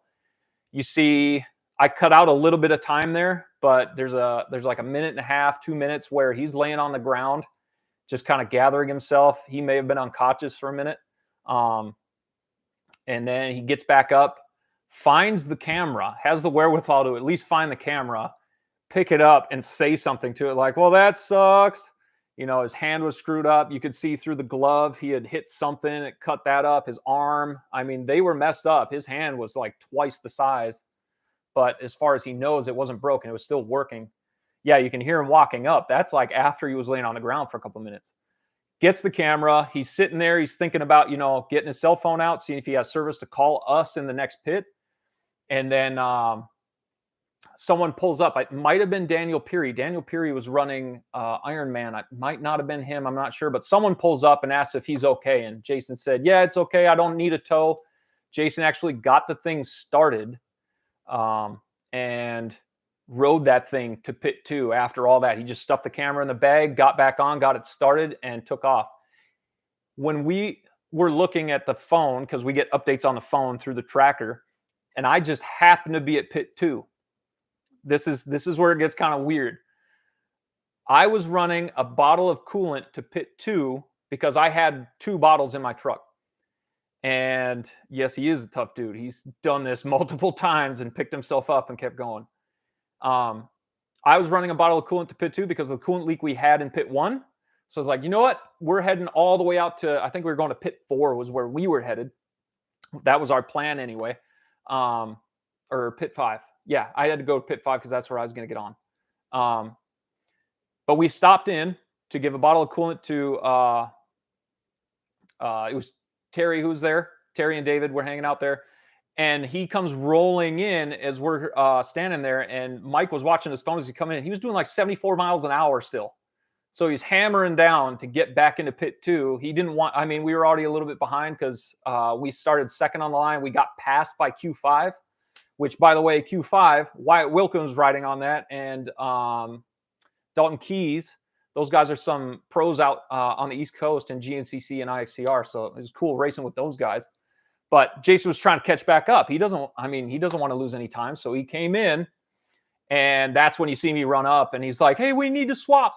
you see, I cut out a little bit of time there, but there's like a minute and a half, 2 minutes where he's laying on the ground, just kind of gathering himself. He may have been unconscious for a minute. And then he gets back up, finds the camera, has the wherewithal to at least find the camera, pick it up and say something to it like, well, that sucks. You know, his hand was screwed up. You could see through the glove. He had hit something. It cut that up. His arm. I mean, they were messed up. His hand was like twice the size. But as far as he knows, it wasn't broken. It was still working. Yeah, you can hear him walking up. That's like after he was laying on the ground for a couple of minutes. Gets the camera. He's sitting there. He's thinking about, you know, getting his cell phone out, seeing if he has service to call us in the next pit. And then someone pulls up. It might have been Daniel Peary. Daniel Peary was running Ironman. It might not have been him. I'm not sure. But someone pulls up and asks if he's okay. And Jason said, yeah, it's okay. I don't need a tow. Jason actually got the thing started and rode that thing to pit 2 after all that. He just stuffed the camera in the bag, got back on, got it started, and took off. When we were looking at the phone, because we get updates on the phone through the tracker, and I just happened to be at pit 2. This is where it gets kind of weird. I was running a bottle of coolant to pit 2 because I had 2 bottles in my truck. And yes, he is a tough dude. He's done this multiple times and picked himself up and kept going. I was running a bottle of coolant to pit 2 because of the coolant leak we had in pit 1. So I was like, you know what? We're heading all the way out to, I think we were going to pit 4 was where we were headed. That was our plan anyway. Or pit 5. Yeah, I had to go to pit 5 because that's where I was going to get on. But we stopped in to give a bottle of coolant to, it was Terry who was there. Terry and David were hanging out there. And he comes rolling in as we're standing there. And Mike was watching his phone as he come in. He was doing like 74 miles an hour still. So he's hammering down to get back into pit 2. He didn't want, I mean, we were already a little bit behind because we started second on the line. We got passed by Q5, which, by the way, Q5, Wyatt Wilkins riding on that, and Dalton Keys. Those guys are some pros out on the East Coast in GNCC and IXCR. So it was cool racing with those guys. But Jason was trying to catch back up. He doesn't want to lose any time. So he came in, and that's when you see me run up, and he's like, hey, we need to swap.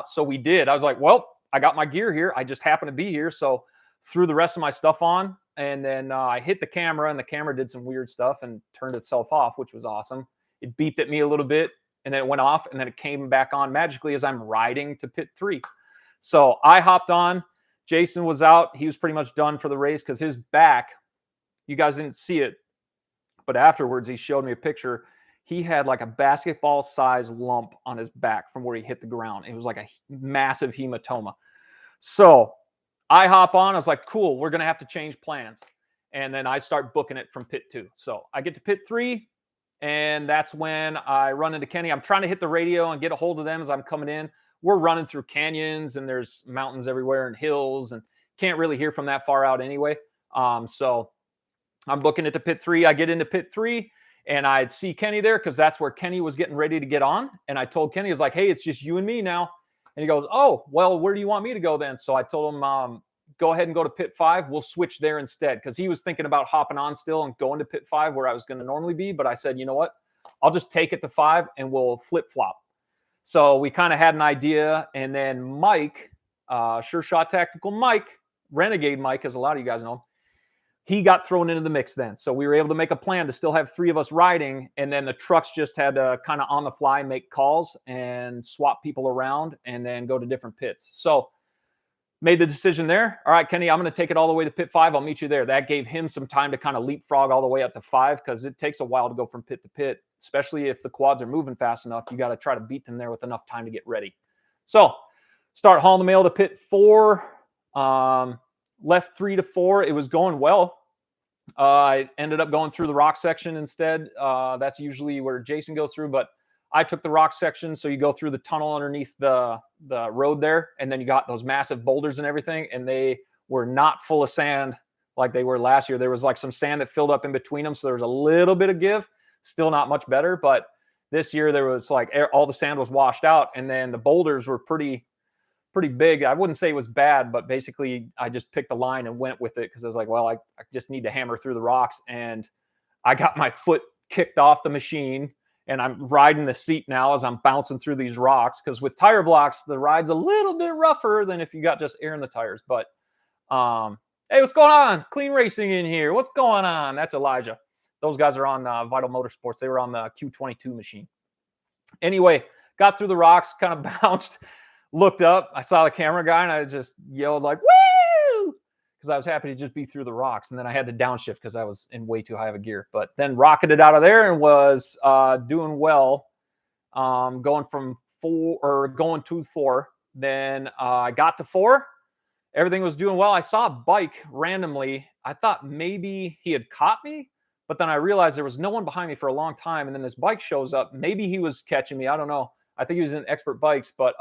So we did. I was like, well, I got my gear here. I just happen to be here. So threw the rest of my stuff on, and then I hit the camera, and the camera did some weird stuff and turned itself off, which was awesome. It beeped at me a little bit, and then it went off, and then it came back on magically as I'm riding to pit 3. So I hopped on. Jason was out. He was pretty much done for the race because his back, you guys didn't see it, but afterwards he showed me a picture. He had like a basketball-sized lump on his back from where he hit the ground. It was like a massive hematoma. So I hop on. I was like, cool, we're going to have to change plans. And then I start booking it from pit 2. So I get to pit 3, and that's when I run into Kenny. I'm trying to hit the radio and get a hold of them as I'm coming in. We're running through canyons, and there's mountains everywhere and hills, and can't really hear from that far out anyway. So I'm booking it to pit 3. I get into pit 3, and I see Kenny there because that's where Kenny was getting ready to get on. And I told Kenny, I was like, hey, it's just you and me now. And he goes, oh, well, where do you want me to go then? So I told him, go ahead and go to pit 5. We'll switch there instead, because he was thinking about hopping on still and going to pit 5 where I was going to normally be. But I said, you know what? I'll just take it to 5 and we'll flip-flop. So we kind of had an idea. And then Mike, Sure Shot Tactical Mike, Renegade Mike, as a lot of you guys know, he got thrown into the mix then. So we were able to make a plan to still have 3 of us riding. And then the trucks just had to kind of on the fly make calls and swap people around and then go to different pits. So made the decision there. All right, Kenny, I'm going to take it all the way to pit 5. I'll meet you there. That gave him some time to kind of leapfrog all the way up to 5, because it takes a while to go from pit to pit, especially if the quads are moving fast enough. You got to try to beat them there with enough time to get ready. So start hauling the mail to pit 4. Left 3 to 4. It was going well. I ended up going through the rock section instead. That's usually where Jason goes through, but I took the rock section. So you go through the tunnel underneath the road there, and then you got those massive boulders and everything, and they were not full of sand like they were last year. There was like some sand that filled up in between them, so there was a little bit of give. Still not much better, but this year there was like all the sand was washed out, and then the boulders were pretty big. I wouldn't say it was bad, but basically I just picked a line and went with it because I was like, well, I just need to hammer through the rocks. And I got my foot kicked off the machine, and I'm riding the seat now as I'm bouncing through these rocks, because with tire blocks, the ride's a little bit rougher than if you got just air in the tires. But hey, what's going on? Clean Racing in here. What's going on? That's Elijah. Those guys are on Vital Motorsports. They were on the Q22 machine. Anyway, got through the rocks, kind of bounced, looked up. I saw the camera guy, and I just yelled like, woo! Because I was happy to just be through the rocks. And then I had to downshift because I was in way too high of a gear. But then rocketed out of there and was doing well, going from 4 or going to 4. Then I got to 4. Everything was doing well. I saw a bike randomly. I thought maybe he had caught me, but then I realized there was no one behind me for a long time. And then this bike shows up. Maybe he was catching me. I don't know. I think he was in Expert Bikes, but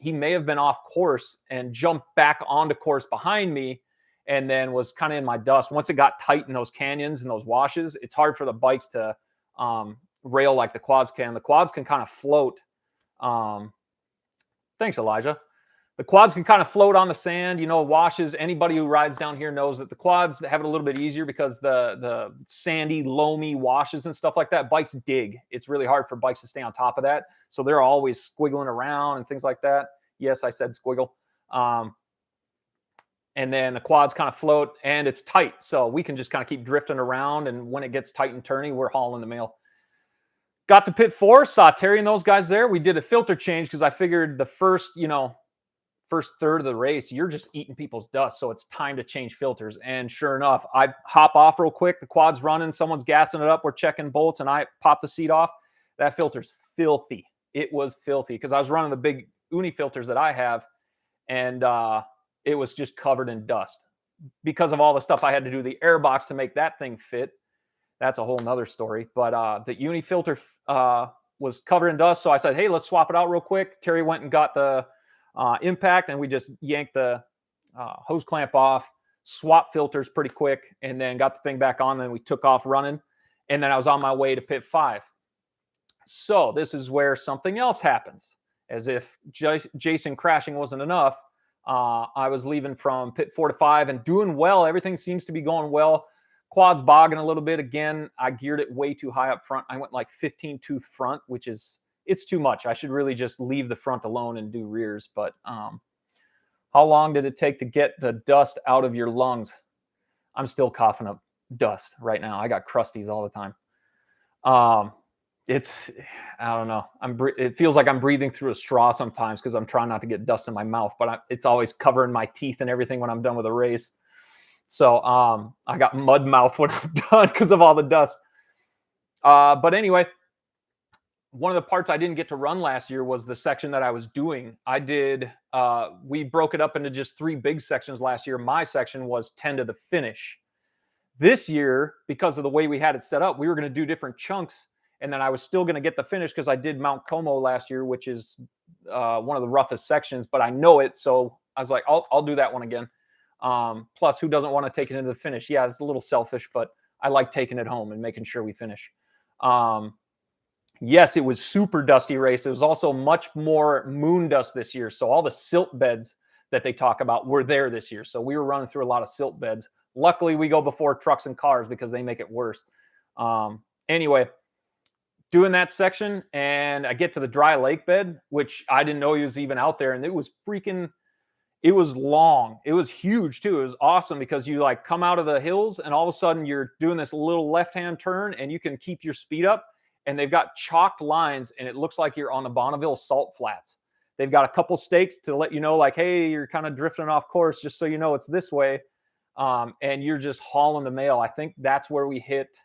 he may have been off course and jumped back onto course behind me, and then was kind of in my dust. Once it got tight in those canyons and those washes, it's hard for the bikes to rail like the quads can. The quads can kind of float. Thanks, Elijah. The quads can kind of float on the sand, washes. Anybody who rides down here knows that the quads have it a little bit easier because the sandy, loamy washes and stuff like that. Bikes dig. It's really hard for bikes to stay on top of that. So they're always squiggling around and things like that. Yes, I said squiggle. And then the quads kind of float and it's tight. So we can just kind of keep drifting around. And when it gets tight and turny, we're hauling the mail. Got to pit 4, saw Terry and those guys there. We did a filter change because I figured the first third of the race, you're just eating people's dust. So it's time to change filters. And sure enough, I hop off real quick. The quad's running. Someone's gassing it up. We're checking bolts and I pop the seat off. That filter's filthy. It was filthy because I was running the big uni filters that I have. And it was just covered in dust because of all the stuff I had to do the air box to make that thing fit. That's a whole nother story. But the uni filter was covered in dust. So I said, hey, let's swap it out real quick. Terry went and got the impact and we just yanked the hose clamp off, swapped filters pretty quick, and then got the thing back on. Then we took off running, and then I was on my way to pit 5. So this is where something else happens. As if Jason crashing wasn't enough, I was leaving from pit 4 to 5 and doing well. Everything seems to be going well. Quads bogging a little bit. Again, I geared it way too high up front. I went like 15 tooth front, which is, it's too much. I should really just leave the front alone and do rears. But how long did it take to get the dust out of your lungs? I'm still coughing up dust right now. I got crusties all the time. I don't know. It feels like I'm breathing through a straw sometimes because I'm trying not to get dust in my mouth, but it's always covering my teeth and everything when I'm done with a race. So I got mud mouth when I'm done because of all the dust. But anyway, one of the parts I didn't get to run last year was the section that I was doing. We broke it up into just 3 big sections last year. My section was 10 to the finish. This year, because of the way we had it set up, we were going to do different chunks. And then I was still going to get the finish because I did Mount Como last year, which is one of the roughest sections, but I know it. So I was like, I'll do that one again. Plus, who doesn't want to take it into the finish? Yeah, it's a little selfish, but I like taking it home and making sure we finish. Yes, it was super dusty race. It was also much more moon dust this year. So all the silt beds that they talk about were there this year. So we were running through a lot of silt beds. Luckily, we go before trucks and cars because they make it worse. Anyway, doing that section, and I get to the dry lake bed, which I didn't know he was even out there. And it was long. It was huge too. It was awesome because you like come out of the hills and all of a sudden you're doing this little left-hand turn and you can keep your speed up. And they've got chalked lines and it looks like you're on the Bonneville Salt Flats. They've got a couple stakes to let you know, like, hey, you're kind of drifting off course, just so you know it's this way. And you're just hauling the mail. I think that's where we hit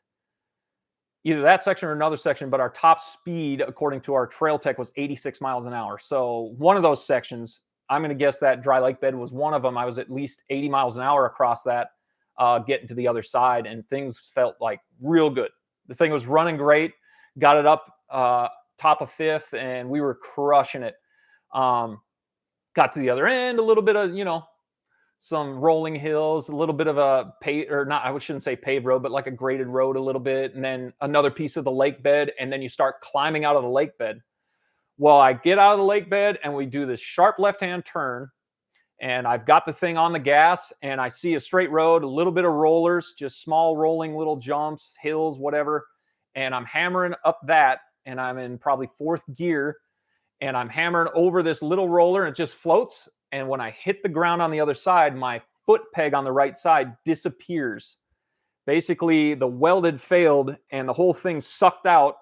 either that section or another section, but our top speed, according to our trail tech, was 86 miles an hour. So one of those sections, I'm going to guess that dry lake bed was one of them. I was at least 80 miles an hour across that, getting to the other side, and things felt like real good. The thing was running great. Got it up top of 5th, and we were crushing it. Got to the other end, a little bit of, some rolling hills, a little bit of a I shouldn't say paved road, but like a graded road a little bit, and then another piece of the lake bed, and then you start climbing out of the lake bed. Well, I get out of the lake bed and we do this sharp left-hand turn, and I've got the thing on the gas and I see a straight road, a little bit of rollers, just small rolling little jumps, hills, whatever. And I'm hammering up that, and I'm in probably 4th gear, and I'm hammering over this little roller and it just floats. And when I hit the ground on the other side, my foot peg on the right side disappears. Basically, the welded failed and the whole thing sucked out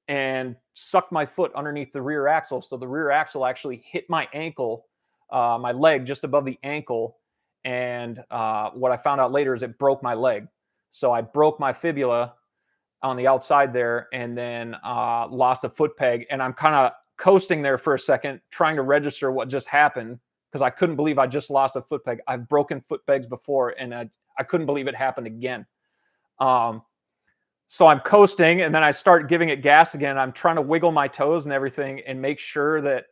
and sucked my foot underneath the rear axle. So the rear axle actually hit my ankle, my leg just above the ankle. And what I found out later is it broke my leg. So I broke my fibula on the outside there, and then lost a foot peg. And I'm kind of coasting there for a second, trying to register what just happened, because I couldn't believe I just lost a foot peg. I've broken foot pegs before, and I couldn't believe it happened again. So I'm coasting, and then I start giving it gas again. I'm trying to wiggle my toes and everything and make sure that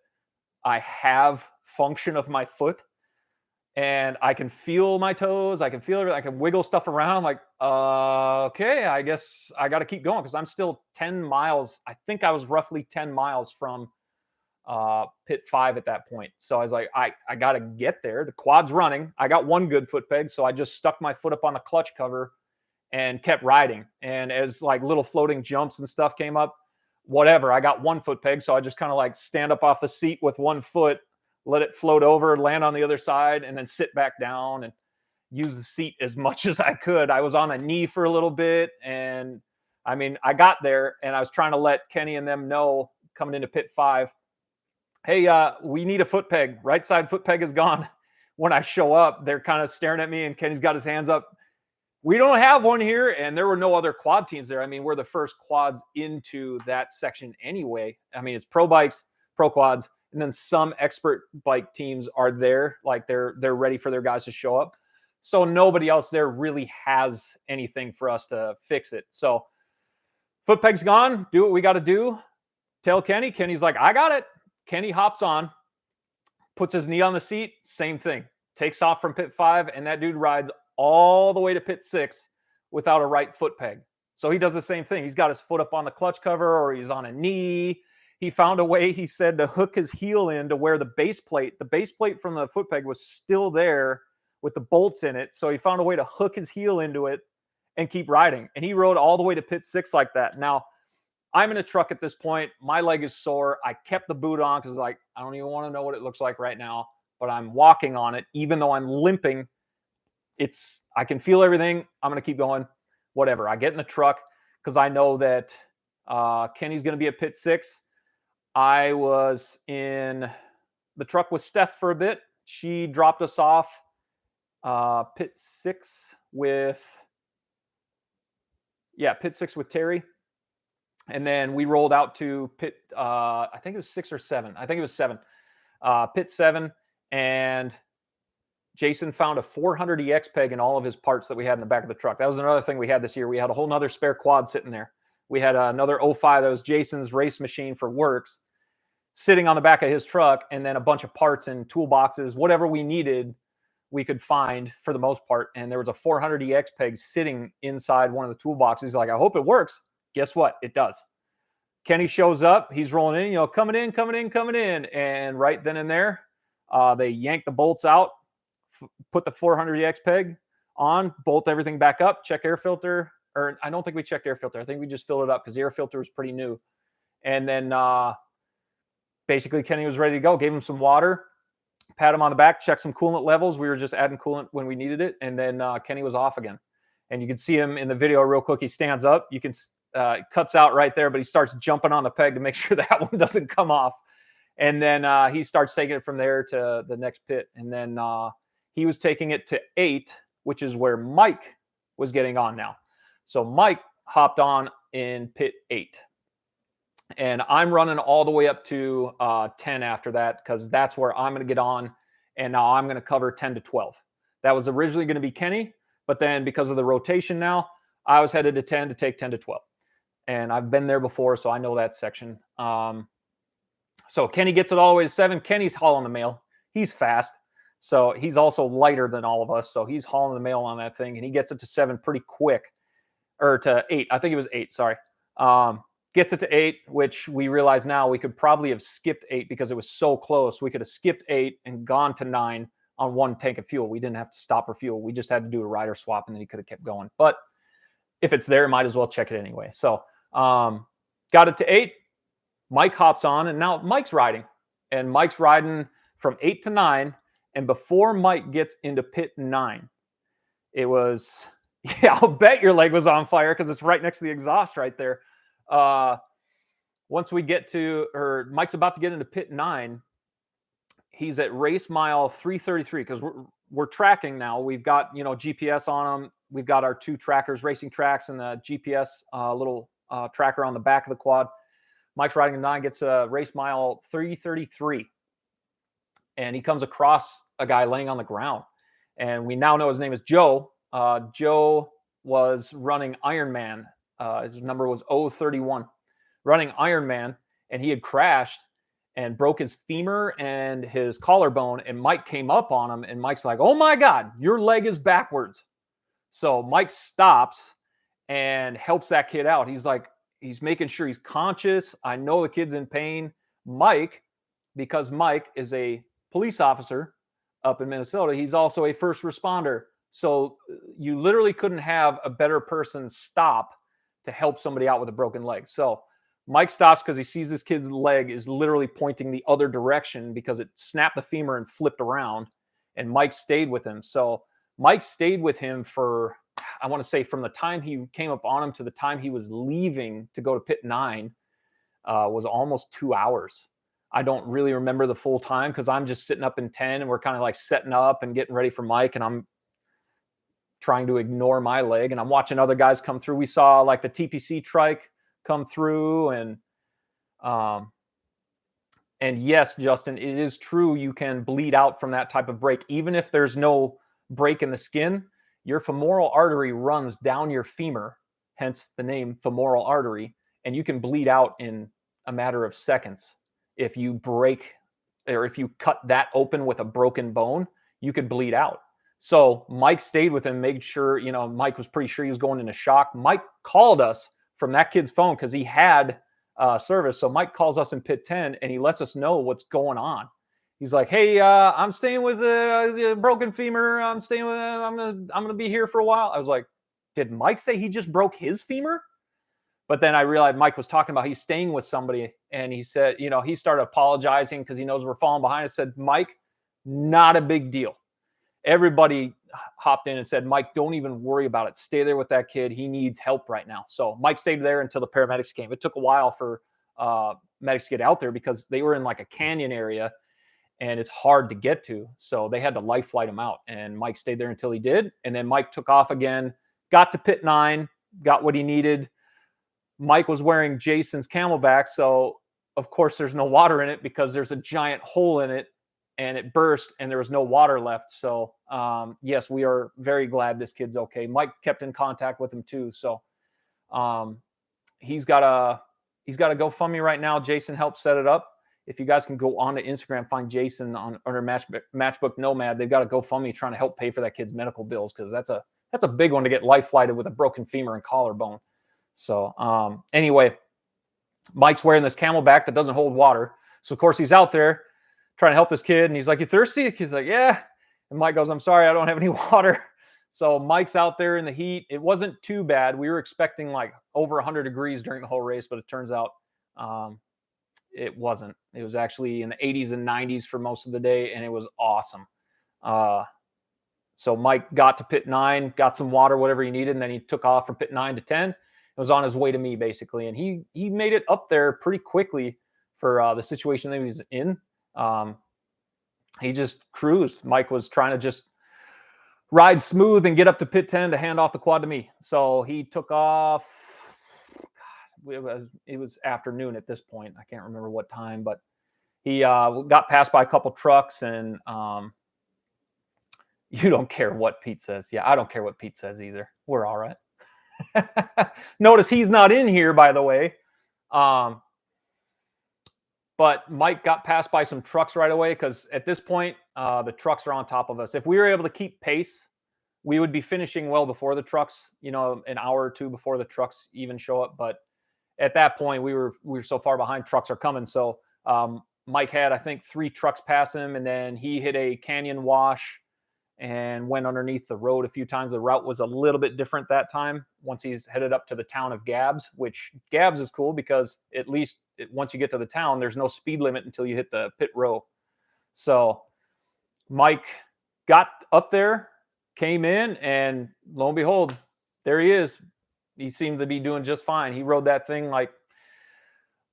I have function of my foot. And I can feel my toes. I can feel it. I can wiggle stuff around. I'm like, okay, I guess I got to keep going because I'm still 10 miles. I think I was roughly 10 miles from pit 5 at that point. So I was like, I got to get there. The quad's running. I got one good foot peg. So I just stuck my foot up on the clutch cover and kept riding. And as like little floating jumps and stuff came up, whatever, I got one foot peg. So I just kind of like stand up off the seat with one foot, let it float over, land on the other side, and then sit back down and use the seat as much as I could. I was on a knee for a little bit. And I mean, I got there and I was trying to let Kenny and them know coming into pit 5, hey, we need a foot peg. Right side foot peg is gone. When I show up, they're kind of staring at me and Kenny's got his hands up. We don't have one here. And there were no other quad teams there. I mean, we're the first quads into that section anyway. I mean, it's pro bikes, pro quads, and then some expert bike teams are there. Like they're ready for their guys to show up. So nobody else there really has anything for us to fix it. So foot peg's gone. Do what we got to do. Tell Kenny. Kenny's like, I got it. Kenny hops on, puts his knee on the seat. Same thing. Takes off from pit 5, and that dude rides all the way to pit 6 without a right foot peg. So he does the same thing. He's got his foot up on the clutch cover or he's on a knee. He found a way, he said, to hook his heel in to where the base plate from the foot peg was still there with the bolts in it. So he found a way to hook his heel into it and keep riding. And he rode all the way to pit 6 like that. Now, I'm in a truck at this point. My leg is sore. I kept the boot on because like, I don't even want to know what it looks like right now, but I'm walking on it. Even though I'm limping, I can feel everything. I'm going to keep going. Whatever. I get in the truck because I know that Kenny's going to be at pit 6. I was in the truck with Steph for a bit. She dropped us off pit 6 with Terry. And then we rolled out to pit, I think it was 6 or 7. I think it was 7. Pit 7. And Jason found a 400EX peg in all of his parts that we had in the back of the truck. That was another thing we had this year. We had a whole nother spare quad sitting there. We had another 05 that was Jason's race machine for works sitting on the back of his truck, and then a bunch of parts and toolboxes, whatever we needed, we could find for the most part. And there was a 400EX peg sitting inside one of the toolboxes. He's like, I hope it works. Guess what? It does. Kenny shows up. He's rolling in, coming in. And right then and there, they yank the bolts out, put the 400EX peg on, bolt everything back up, check air filter. Or I don't think we checked air filter. I think we just filled it up because the air filter was pretty new. And then basically Kenny was ready to go. Gave him some water, pat him on the back, check some coolant levels. We were just adding coolant when we needed it. And then Kenny was off again. And you can see him in the video real quick. He stands up. You can it cuts out right there, but he starts jumping on the peg to make sure that one doesn't come off. And then he starts taking it from there to the next pit. And then he was taking it to 8, which is where Mike was getting on now. So Mike hopped on in pit 8. And I'm running all the way up to 10 after that because that's where I'm going to get on. And now I'm going to cover 10 to 12. That was originally going to be Kenny. But then because of the rotation now, I was headed to 10 to take 10 to 12. And I've been there before, so I know that section. So Kenny gets it all the way to 7. Kenny's hauling the mail. He's fast. So he's also lighter than all of us. So he's hauling the mail on that thing. And he gets it to 7 pretty quick. Or to 8. I think it was 8. Sorry. Gets it to 8, which we realize now we could probably have skipped 8 because it was so close. We could have skipped 8 and gone to 9 on one tank of fuel. We didn't have to stop for fuel. We just had to do a rider swap, and then he could have kept going. But if it's there, might as well check it anyway. So got it to 8. Mike hops on, and now Mike's riding. And Mike's riding from 8 to 9. And before Mike gets into pit 9, it was, yeah, I'll bet your leg was on fire because it's right next to the exhaust right there. Once we get to, or Mike's about to get into pit 9, he's at race mile 333 because we're tracking now. We've got, GPS on them. We've got our 2 trackers, racing tracks, and the GPS little tracker on the back of the quad. Mike's riding a 9, gets a race mile 333. And he comes across a guy laying on the ground. And we now know his name is Joe. Joe was running Ironman. His number was 031. Running Ironman. And he had crashed and broke his femur and his collarbone. And Mike came up on him. And Mike's like, oh my God, your leg is backwards. So Mike stops and helps that kid out. He's like, he's making sure he's conscious. I know the kid's in pain. Mike because Mike is a police officer up in Minnesota, he's also a first responder. So you literally couldn't have a better person stop to help somebody out with a broken leg. So Mike stops because he sees this kid's leg is literally pointing the other direction because it snapped the femur and flipped around. And Mike stayed with him. So Mike stayed with him for, I want to say, from the time he came up on him to the time he was leaving to go to pit 9 was almost 2 hours. I don't really remember the full time because I'm just sitting up in 10 and we're kind of like setting up and getting ready for Mike, and I'm trying to ignore my leg and I'm watching other guys come through. We saw like the TPC trike come through, and yes, Justin, it is true you can bleed out from that type of break. Even if there's no break in the skin, your femoral artery runs down your femur, hence the name femoral artery, and you can bleed out in a matter of seconds. If you break, or if you cut that open with a broken bone, you could bleed out. So Mike stayed with him, made sure, Mike was pretty sure he was going into shock. Mike called us from that kid's phone because he had service. So Mike calls us in pit 10 and he lets us know what's going on. He's like, "Hey, I'm staying with a broken femur. I'm staying with. I'm gonna be here for a while." I was like, "Did Mike say he just broke his femur?" But then I realized Mike was talking about he's staying with somebody, and he said, he started apologizing because he knows we're falling behind. I said, "Mike, not a big deal." Everybody hopped in and said, "Mike, don't even worry about it. Stay there with that kid. He needs help right now." So Mike stayed there until the paramedics came. It took a while for medics to get out there because they were in like a canyon area and it's hard to get to. So they had to life flight him out, and Mike stayed there until he did. And then Mike took off again, got to pit 9, got what he needed. Mike was wearing Jason's Camelback. So of course there's no water in it because there's a giant hole in it and it burst and there was no water left. So yes, we are very glad this kid's okay. Mike kept in contact with him too. So he's got a GoFundMe right now. Jason helped set it up. If you guys can go on to Instagram, find Jason under Matchbook Nomad. They've got a GoFundMe trying to help pay for that kid's medical bills because that's a big one to get life flighted with a broken femur and collarbone. So anyway, Mike's wearing this Camelback that doesn't hold water. So of course he's out there trying to help this kid, and he's like, "You thirsty?" He's like, "Yeah." And Mike goes, "I'm sorry, I don't have any water." So Mike's out there in the heat. It wasn't too bad. We were expecting like over 100 degrees during the whole race, but it turns out it wasn't. It was actually in the 80s and 90s for most of the day, and it was awesome. So Mike got to pit 9, got some water, whatever he needed, and then he took off from pit 9 to 10. It was on his way to me, basically, and he made it up there pretty quickly for the situation that he was in. He just cruised. Mike was trying to just ride smooth and get up to pit 10 to hand off the quad to me. So he took off. It was afternoon at this point. I can't remember what time, but he got passed by a couple trucks, and you don't care what Pete says. Yeah, I don't care what Pete says either. We're all right. Notice he's not in here, by the way. But Mike got passed by some trucks right away because at this point, the trucks are on top of us. If we were able to keep pace, we would be finishing well before the trucks, an hour or two before the trucks even show up. But at that point, we were so far behind, trucks are coming. So Mike had, I think, 3 trucks pass him, and then he hit a canyon wash and went underneath the road a few times. The route was a little bit different that time once he's headed up to the town of Gabbs, which Gabbs is cool because at least once you get to the town, there's no speed limit until you hit the pit row. So Mike got up there, came in, and lo and behold, there he is. He seemed to be doing just fine. He rode that thing like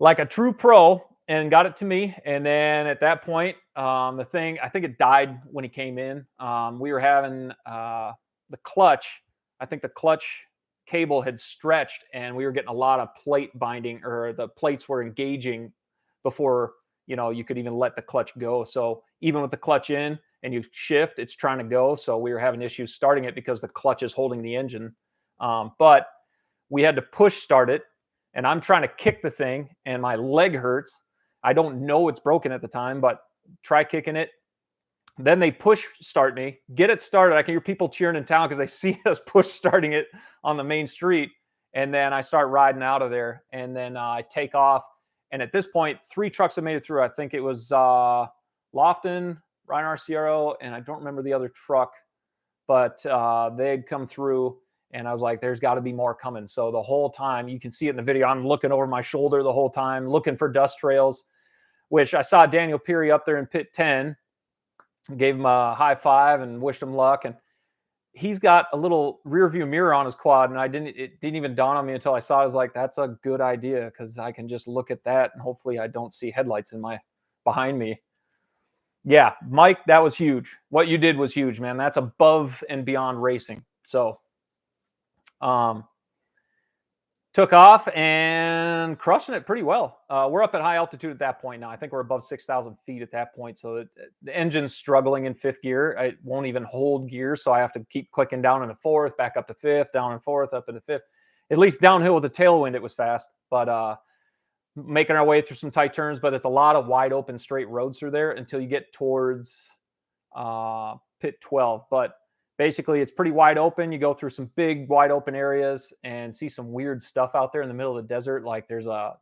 a true pro and got it to me. And then at that point, the thing, I think it died when he came in. We were having the clutch. I think the clutch cable had stretched and we were getting a lot of plate binding, or the plates were engaging before, you could even let the clutch go. So even with the clutch in and you shift, it's trying to go. So we were having issues starting it because the clutch is holding the engine. But we had to push start it, and I'm trying to kick the thing and my leg hurts. I don't know it's broken at the time, but try kicking it. Then they push start me, get it started. I can hear people cheering in town because they see us push starting it on the main street. And then I start riding out of there, and then I take off. And at this point, 3 trucks have made it through. I think it was Lofton, Ryan Arciero, and I don't remember the other truck, but they had come through, and I was like, there's got to be more coming. So the whole time, you can see it in the video, I'm looking over my shoulder the whole time, looking for dust trails, which I saw Daniel Peary up there in pit 10, gave him a high five and wished him luck. And he's got a little rear view mirror on his quad, and it didn't even dawn on me until I saw it. I was like, that's a good idea, because I can just look at that and hopefully I don't see headlights behind me. Yeah, Mike, that was huge. What you did was huge, man. That's above and beyond racing. So took off and crushing it pretty well. We're up at high altitude at that point now. I think we're above 6,000 feet at that point. So the engine's struggling in 5th gear. It won't even hold gear. So I have to keep clicking down into 4th, back up to 5th, down in 4th, up into 5th. At least downhill with the tailwind, it was fast. But making our way through some tight turns. But it's a lot of wide open straight roads through there until you get towards pit 12. But basically, it's pretty wide open. You go through some big wide open areas and see some weird stuff out there in the middle of the desert. Like there's a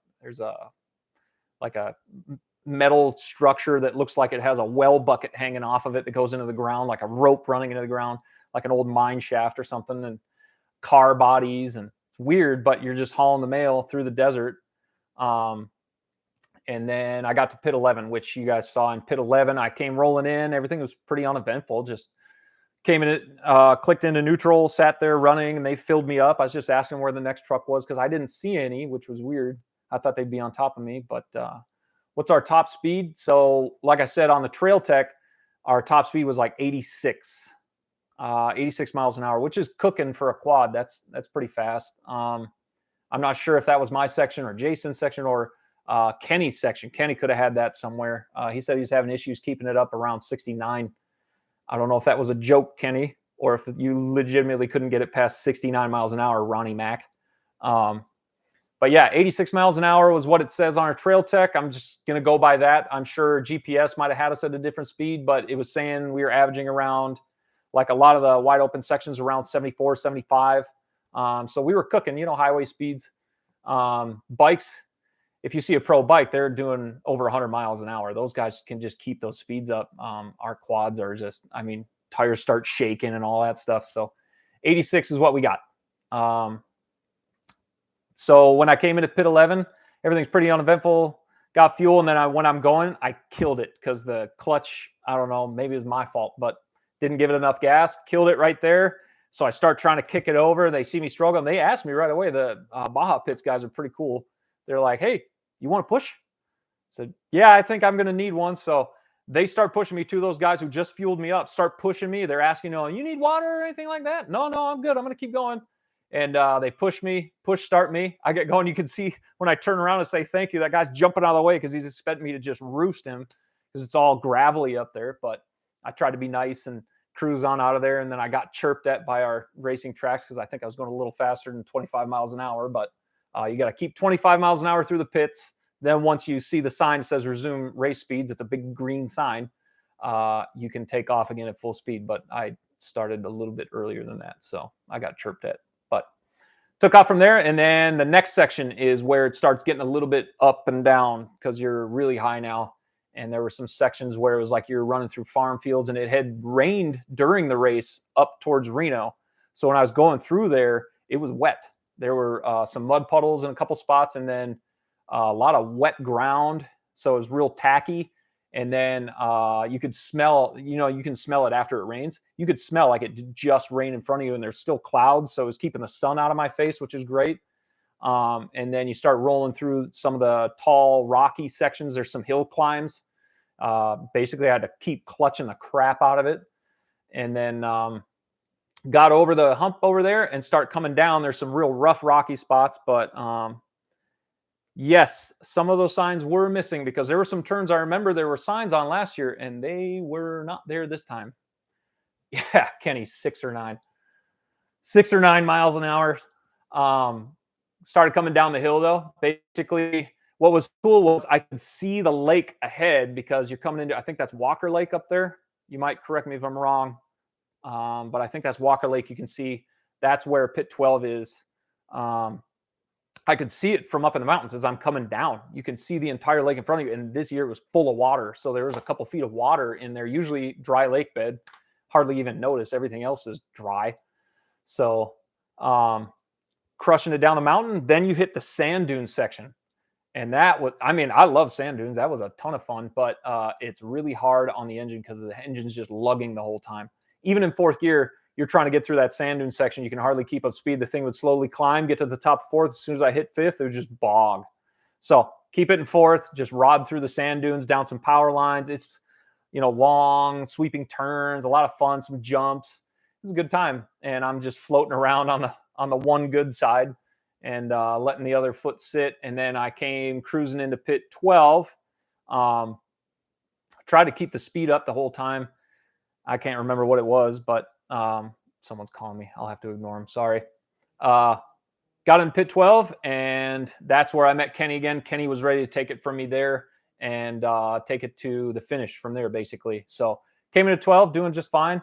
metal structure that looks like it has a well bucket hanging off of it that goes into the ground, like a rope running into the ground, like an old mine shaft or something, and car bodies. And it's weird, but you're just hauling the mail through the desert. And then I got to pit 11, which you guys saw in pit 11. I came rolling in. Everything was pretty uneventful. Just came in, clicked into neutral, sat there running, and they filled me up. I was just asking where the next truck was because I didn't see any, which was weird. I thought they'd be on top of me. But what's our top speed? So like I said, on the Trail Tech, our top speed was like 86 miles an hour, which is cooking for a quad. That's pretty fast. I'm not sure if that was my section or Jason's section or Kenny's section. Kenny could have had that somewhere. He said he's having issues keeping it up around 69. I don't know if that was a joke, Kenny, or if you legitimately couldn't get it past 69 miles an hour, Ronnie Mac. But yeah, 86 miles an hour was what it says on our Trail Tech. I'm just going to go by that. I'm sure GPS might have had us at a different speed, but it was saying we were averaging around, like a lot of the wide open sections, around 74, 75. So we were cooking, highway speeds. Bikes, if you see a pro bike, they're doing over 100 miles an hour. Those guys can just keep those speeds up. Our quads are just, tires start shaking and all that stuff. So 86 is what we got. So when I came into pit 11, everything's pretty uneventful. Got fuel, and then when I'm going, I killed it because the clutch, I don't know, maybe it was my fault, but didn't give it enough gas. Killed it right there. So I start trying to kick it over. They see me struggle, and they asked me right away. The Baja Pits guys are pretty cool. They're like, hey, you want to push? I said, yeah, I think I'm going to need one. So they start pushing me. Two of those guys who just fueled me up start pushing me. They're asking, you need water or anything like that? No, I'm good. I'm going to keep going. And they start me. I get going. You can see when I turn around and say thank you, that guy's jumping out of the way because he's expecting me to just roost him because it's all gravelly up there. But I tried to be nice and cruise on out of there. And then I got chirped at by our racing tracks because I think I was going a little faster than 25 miles an hour. But you got to keep 25 miles an hour through the pits. Then once you see the sign that says resume race speeds, it's a big green sign. You can take off again at full speed. But I started a little bit earlier than that. So I got chirped at. But took off from there. And then the next section is where it starts getting a little bit up and down because you're really high now. And there were some sections where it was like you're running through farm fields, and it had rained during the race up towards Reno. So when I was going through there, it was wet. There were some mud puddles in a couple spots, and then a lot of wet ground. So it was real tacky. And then you could smell, you can smell it after it rains. You could smell like it just rained in front of you, and there's still clouds. So it was keeping the sun out of my face, which is great. And then you start rolling through some of the tall, rocky sections. There's some hill climbs. Basically, I had to keep clutching the crap out of it. And then got over the hump over there and start coming down. There's some real rough, rocky spots, but yes, some of those signs were missing because there were some turns. I remember there were signs on last year, and they were not there this time. Yeah, Kenny, 6 or 9 miles an hour. Started coming down the hill, though. Basically, what was cool was I could see the lake ahead because you're coming into, I think that's Walker Lake up there. You might correct me if I'm wrong, but I think that's Walker Lake. You can see that's where pit 12 is. I could see it from up in the mountains as I'm coming down. You can see the entire lake in front of you. And this year it was full of water. So there was a couple feet of water in there, usually dry lake bed. Hardly even notice. Everything else is dry. So crushing it down the mountain. Then you hit the sand dune section. And that was, I mean, I love sand dunes. That was a ton of fun, but it's really hard on the engine because the engine's just lugging the whole time. Even in fourth gear, you're trying to get through that sand dune section. You can hardly keep up speed. The thing would slowly climb, get to the top of fourth. As soon as I hit fifth, it would just bog. So keep it in fourth, just rod through the sand dunes, down some power lines. It's, long sweeping turns, a lot of fun, some jumps. It's a good time. And I'm just floating around on the one good side and letting the other foot sit. And then I came cruising into pit 12. Tried to keep the speed up the whole time. I can't remember what it was, but someone's calling me. I'll have to ignore him. Sorry. Got in pit 12, and that's where I met Kenny again. Kenny was ready to take it from me there and take it to the finish from there, basically. So came into 12, doing just fine.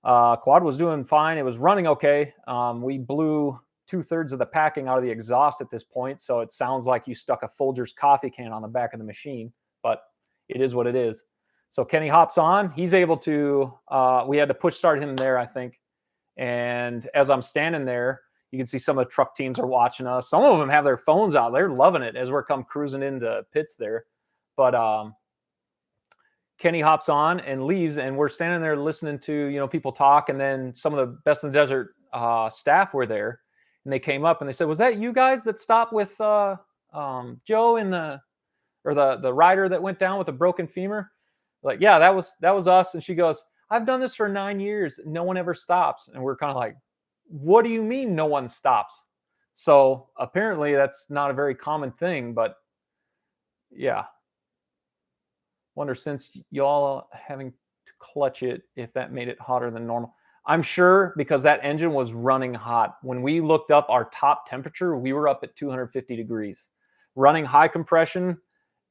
Quad was doing fine. It was running okay. We blew 2/3 of the packing out of the exhaust at this point, so it sounds like you stuck a Folgers coffee can on the back of the machine, but it is what it is. So Kenny hops on. He's able to, we had to push start him there, I think. And as I'm standing there, you can see some of the truck teams are watching us. Some of them have their phones out. They're loving it as we're come cruising into pits there. But Kenny hops on and leaves, and we're standing there listening to, people talk. And then some of the Best in the Desert staff were there, and they came up and they said, "Was that you guys that stopped with Joe in the rider that went down with a broken femur?" Like, yeah, that was us. And she goes, "I've done this for 9 years. No one ever stops." And we're kind of like, "What do you mean no one stops?" So apparently that's not a very common thing, but yeah. Wonder, since y'all having to clutch it, if that made it hotter than normal. I'm sure, because that engine was running hot. When we looked up our top temperature, we were up at 250 degrees. Running high compression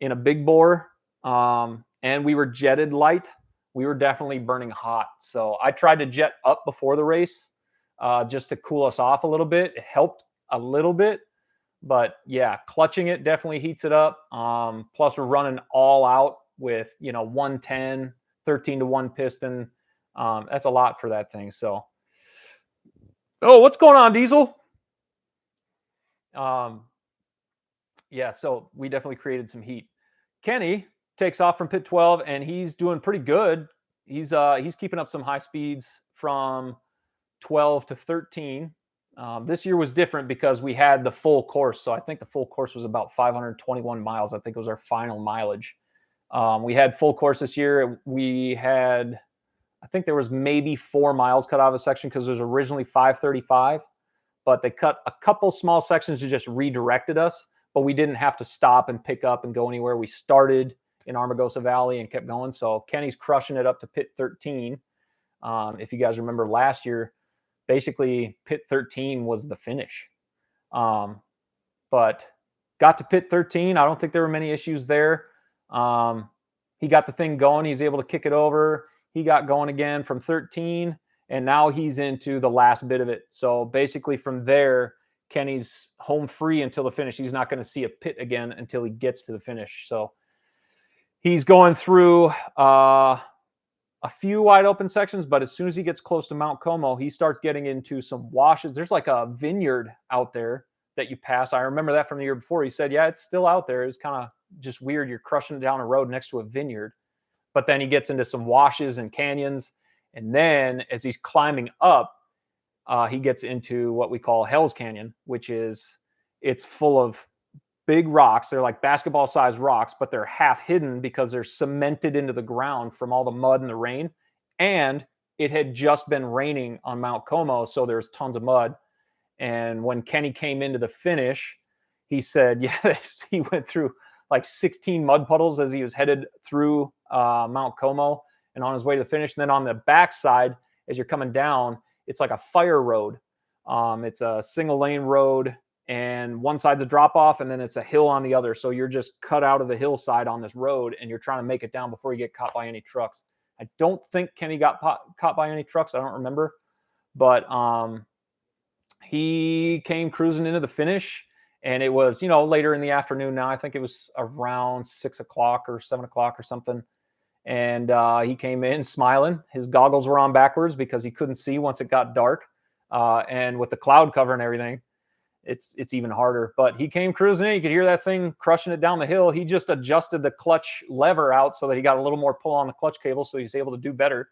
in a big bore, and we were jetted light. We were definitely burning hot. So I tried to jet up before the race just to cool us off a little bit. It helped a little bit. But yeah, clutching it definitely heats it up. Plus, we're running all out with 110, 13-to-1 piston. That's a lot for that thing. So, oh, what's going on, Diesel? Yeah, so we definitely created some heat. Kenny takes off from pit 12, and he's doing pretty good. He's keeping up some high speeds from 12 to 13. This year was different because we had the full course. So I think the full course was about 521 miles. I think it was our final mileage. We had full course this year. We had, I think there was maybe 4 miles cut out of a section because there was originally 535, but they cut a couple small sections to just redirected us, but we didn't have to stop and pick up and go anywhere. We started in Armagosa Valley and kept going. So Kenny's crushing it up to pit 13. If you guys remember last year, basically pit 13 was the finish. But got to pit 13. I don't think there were many issues there. He got the thing going. He's able to kick it over. He got going again from 13, and now he's into the last bit of it. So basically from there, Kenny's home free until the finish. He's not going to see a pit again until he gets to the finish. So he's going through a few wide open sections, but as soon as he gets close to Mount Como, he starts getting into some washes. There's like a vineyard out there that you pass. I remember that from the year before. He said, yeah, it's still out there. It's kind of just weird. You're crushing down a road next to a vineyard. But then he gets into some washes and canyons. And then as he's climbing up, he gets into what we call Hell's Canyon, which is, it's full of big rocks. They're like basketball-sized rocks, but they're half hidden because they're cemented into the ground from all the mud and the rain. And it had just been raining on Mount Como, so there's tons of mud. And when Kenny came into the finish, he said, yeah, he went through like 16 mud puddles as he was headed through Mount Como and on his way to the finish. And then on the backside, as you're coming down, it's like a fire road. It's a single lane road, and one side's a drop off, and then it's a hill on the other. So you're just cut out of the hillside on this road, and you're trying to make it down before you get caught by any trucks. I don't think Kenny got caught by any trucks. I don't remember. But he came cruising into the finish, And it was, you know, later in the afternoon now. I think it was around 6 o'clock or 7 o'clock or something. And he came in smiling. His goggles were on backwards because he couldn't see once it got dark. And with the cloud cover and everything, it's even harder. But he came cruising in. You could hear that thing crushing it down the hill. He just adjusted the clutch lever out so that he got a little more pull on the clutch cable, so he's able to do better.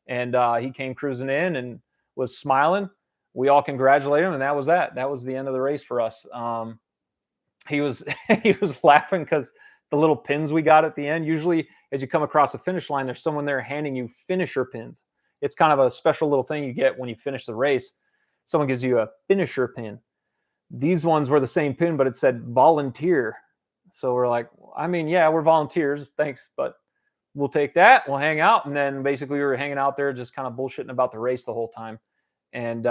And he came cruising in and was smiling. We all congratulated him, and that was that. That was the end of the race for us. He was he was laughing because the little pins we got at the end. Usually, as you come across the finish line, there's someone there handing you finisher pins. It's kind of a special little thing you get when you finish the race. Someone gives you a finisher pin. These ones were the same pin, but it said volunteer. So we're like, I mean, yeah, we're volunteers. Thanks, but we'll take that. We'll hang out. And then basically we were hanging out there just kind of bullshitting about the race the whole time and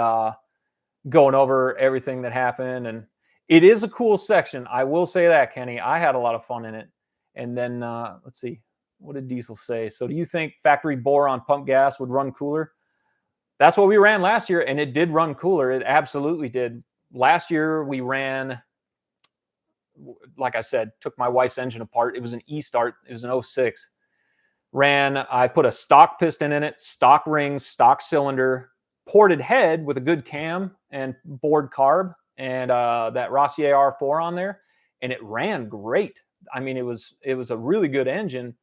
going over everything that happened. And it is a cool section. I will say that, Kenny. I had a lot of fun in it. And then let's see. What did Diesel say? So do you think factory bore on pump gas would run cooler? That's what we ran last year, and it did run cooler. It absolutely did. Last year we ran, like I said, took my wife's engine apart. It was an E-Start. It was an 06. I put a stock piston in it, stock rings, stock cylinder, ported head with a good cam and bored carb, and that Rossier R4 on there, and it ran great. I mean, it was a really good engine,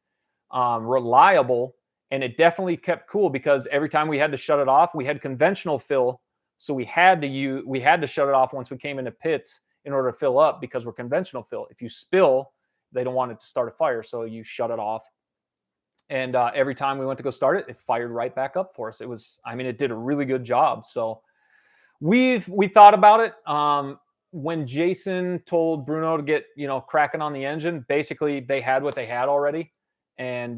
reliable, and it definitely kept cool because every time we had to shut it off, we had conventional fill, so we had to shut it off once we came into pits in order to fill up because we're conventional fill. If you spill, they don't want it to start a fire, so you shut it off. And every time we went to go start it, it fired right back up for us. It did a really good job. So we thought about it. When Jason told Bruno to get, cracking on the engine, basically they had what they had already. And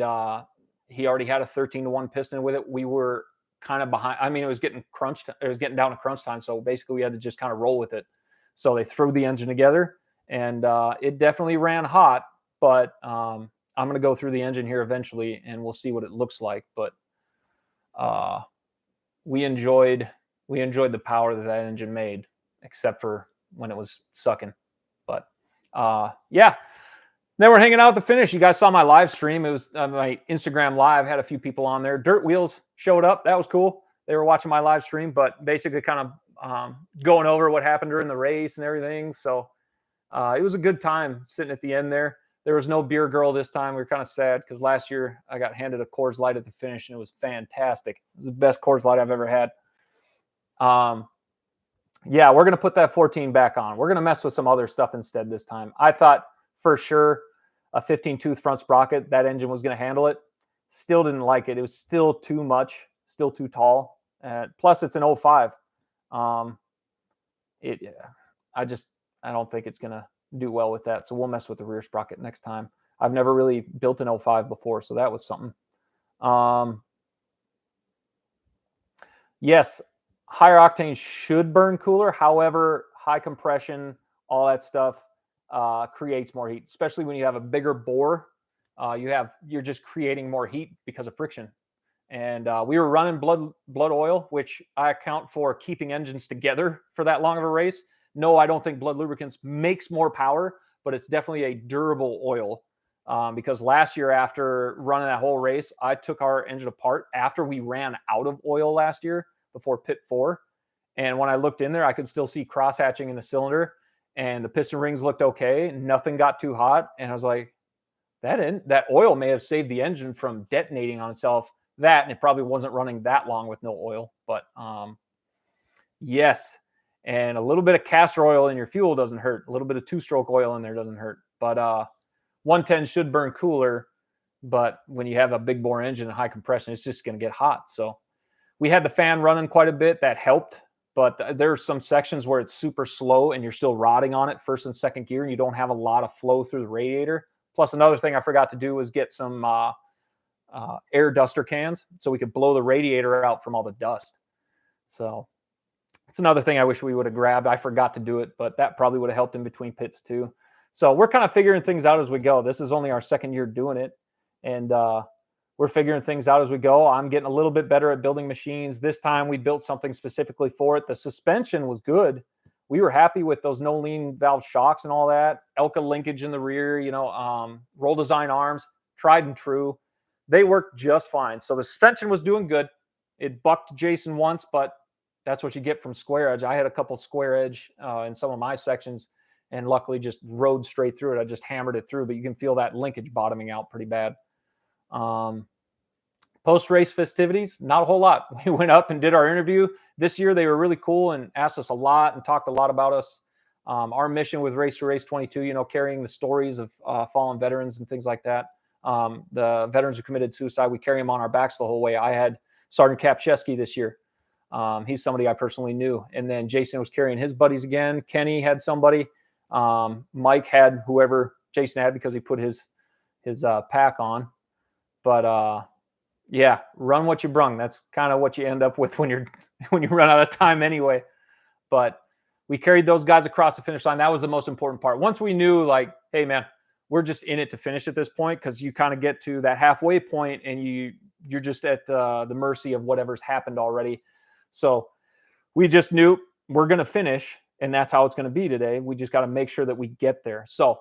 he already had a 13-to-1 piston with it. We were kind of behind. I mean, it was getting down to crunch time. So basically we had to just kind of roll with it. So they threw the engine together and it definitely ran hot, but I'm going to go through the engine here eventually and we'll see what it looks like. But we enjoyed the power that engine made, except for when it was sucking. But yeah, then we're hanging out at the finish. You guys saw my live stream. It was my Instagram live, had a few people on there. Dirt Wheels showed up. That was cool. They were watching my live stream, but basically kind of going over what happened during the race and everything. So it was a good time sitting at the end there. There was no beer girl this time. We were kind of sad because last year I got handed a Coors Light at the finish and it was fantastic. It was the best Coors Light I've ever had. Yeah, we're going to put that 14 back on. We're going to mess with some other stuff instead this time. I thought for sure a 15-tooth front sprocket, that engine was going to handle it. Still didn't like it. It was still too much, still too tall. Plus it's an 05. I don't think it's going to do well with that. So we'll mess with the rear sprocket next time. I've never really built an 05 before, so that was something. Yes, higher octane should burn cooler. However, high compression, all that stuff creates more heat, especially when you have a bigger bore. You're just creating more heat because of friction. And we were running blood oil, which I account for keeping engines together for that long of a race. No, I don't think blood lubricants makes more power, but it's definitely a durable oil. Because last year after running that whole race, I took our engine apart after we ran out of oil last year before pit 4. And when I looked in there, I could still see cross-hatching in the cylinder and the piston rings looked okay. Nothing got too hot. And I was like, that oil may have saved the engine from detonating on itself. And it probably wasn't running that long with no oil. But yes. And a little bit of castor oil in your fuel doesn't hurt. A little bit of 2-stroke oil in there doesn't hurt. But 110 should burn cooler. But when you have a big bore engine and high compression, it's just going to get hot. So we had the fan running quite a bit. That helped. But there are some sections where it's super slow and you're still rotting on it first and second gear and you don't have a lot of flow through the radiator. Plus another thing I forgot to do was get some air duster cans so we could blow the radiator out from all the dust. So it's another thing I wish we would have grabbed. I forgot to do it, but that probably would have helped in between pits too. So we're kind of figuring things out as we go. This is only our second year doing it. And we're figuring things out as we go. I'm getting a little bit better at building machines. This time we built something specifically for it. The suspension was good. we were happy with those no lean valve shocks and all that. Elka linkage in the rear, roll design arms, tried and true. They worked just fine. So the suspension was doing good. It bucked Jason once, but that's what you get from square edge. I had a couple square edge in some of my sections, and luckily just rode straight through it. I just hammered it through, but you can feel that linkage bottoming out pretty bad. Post-race festivities, not a whole lot. We went up and did our interview. This year, they were really cool and asked us a lot and talked a lot about us. Our mission with Race to Race 22, carrying the stories of fallen veterans and things like that. The veterans who committed suicide, we carry them on our backs the whole way. I had Sergeant Kapcheski this year. He's somebody I personally knew. And then Jason was carrying his buddies again. Kenny had somebody. Mike had whoever Jason had because he put his pack on. But yeah, run what you brung. That's kind of what you end up with when you run out of time anyway. But we carried those guys across the finish line. That was the most important part. Once we knew, like, hey man, we're just in it to finish at this point, because you kind of get to that halfway point and you're just at the mercy of whatever's happened already. So we just knew we're going to finish, and that's how it's going to be today. We just got to make sure that we get there. So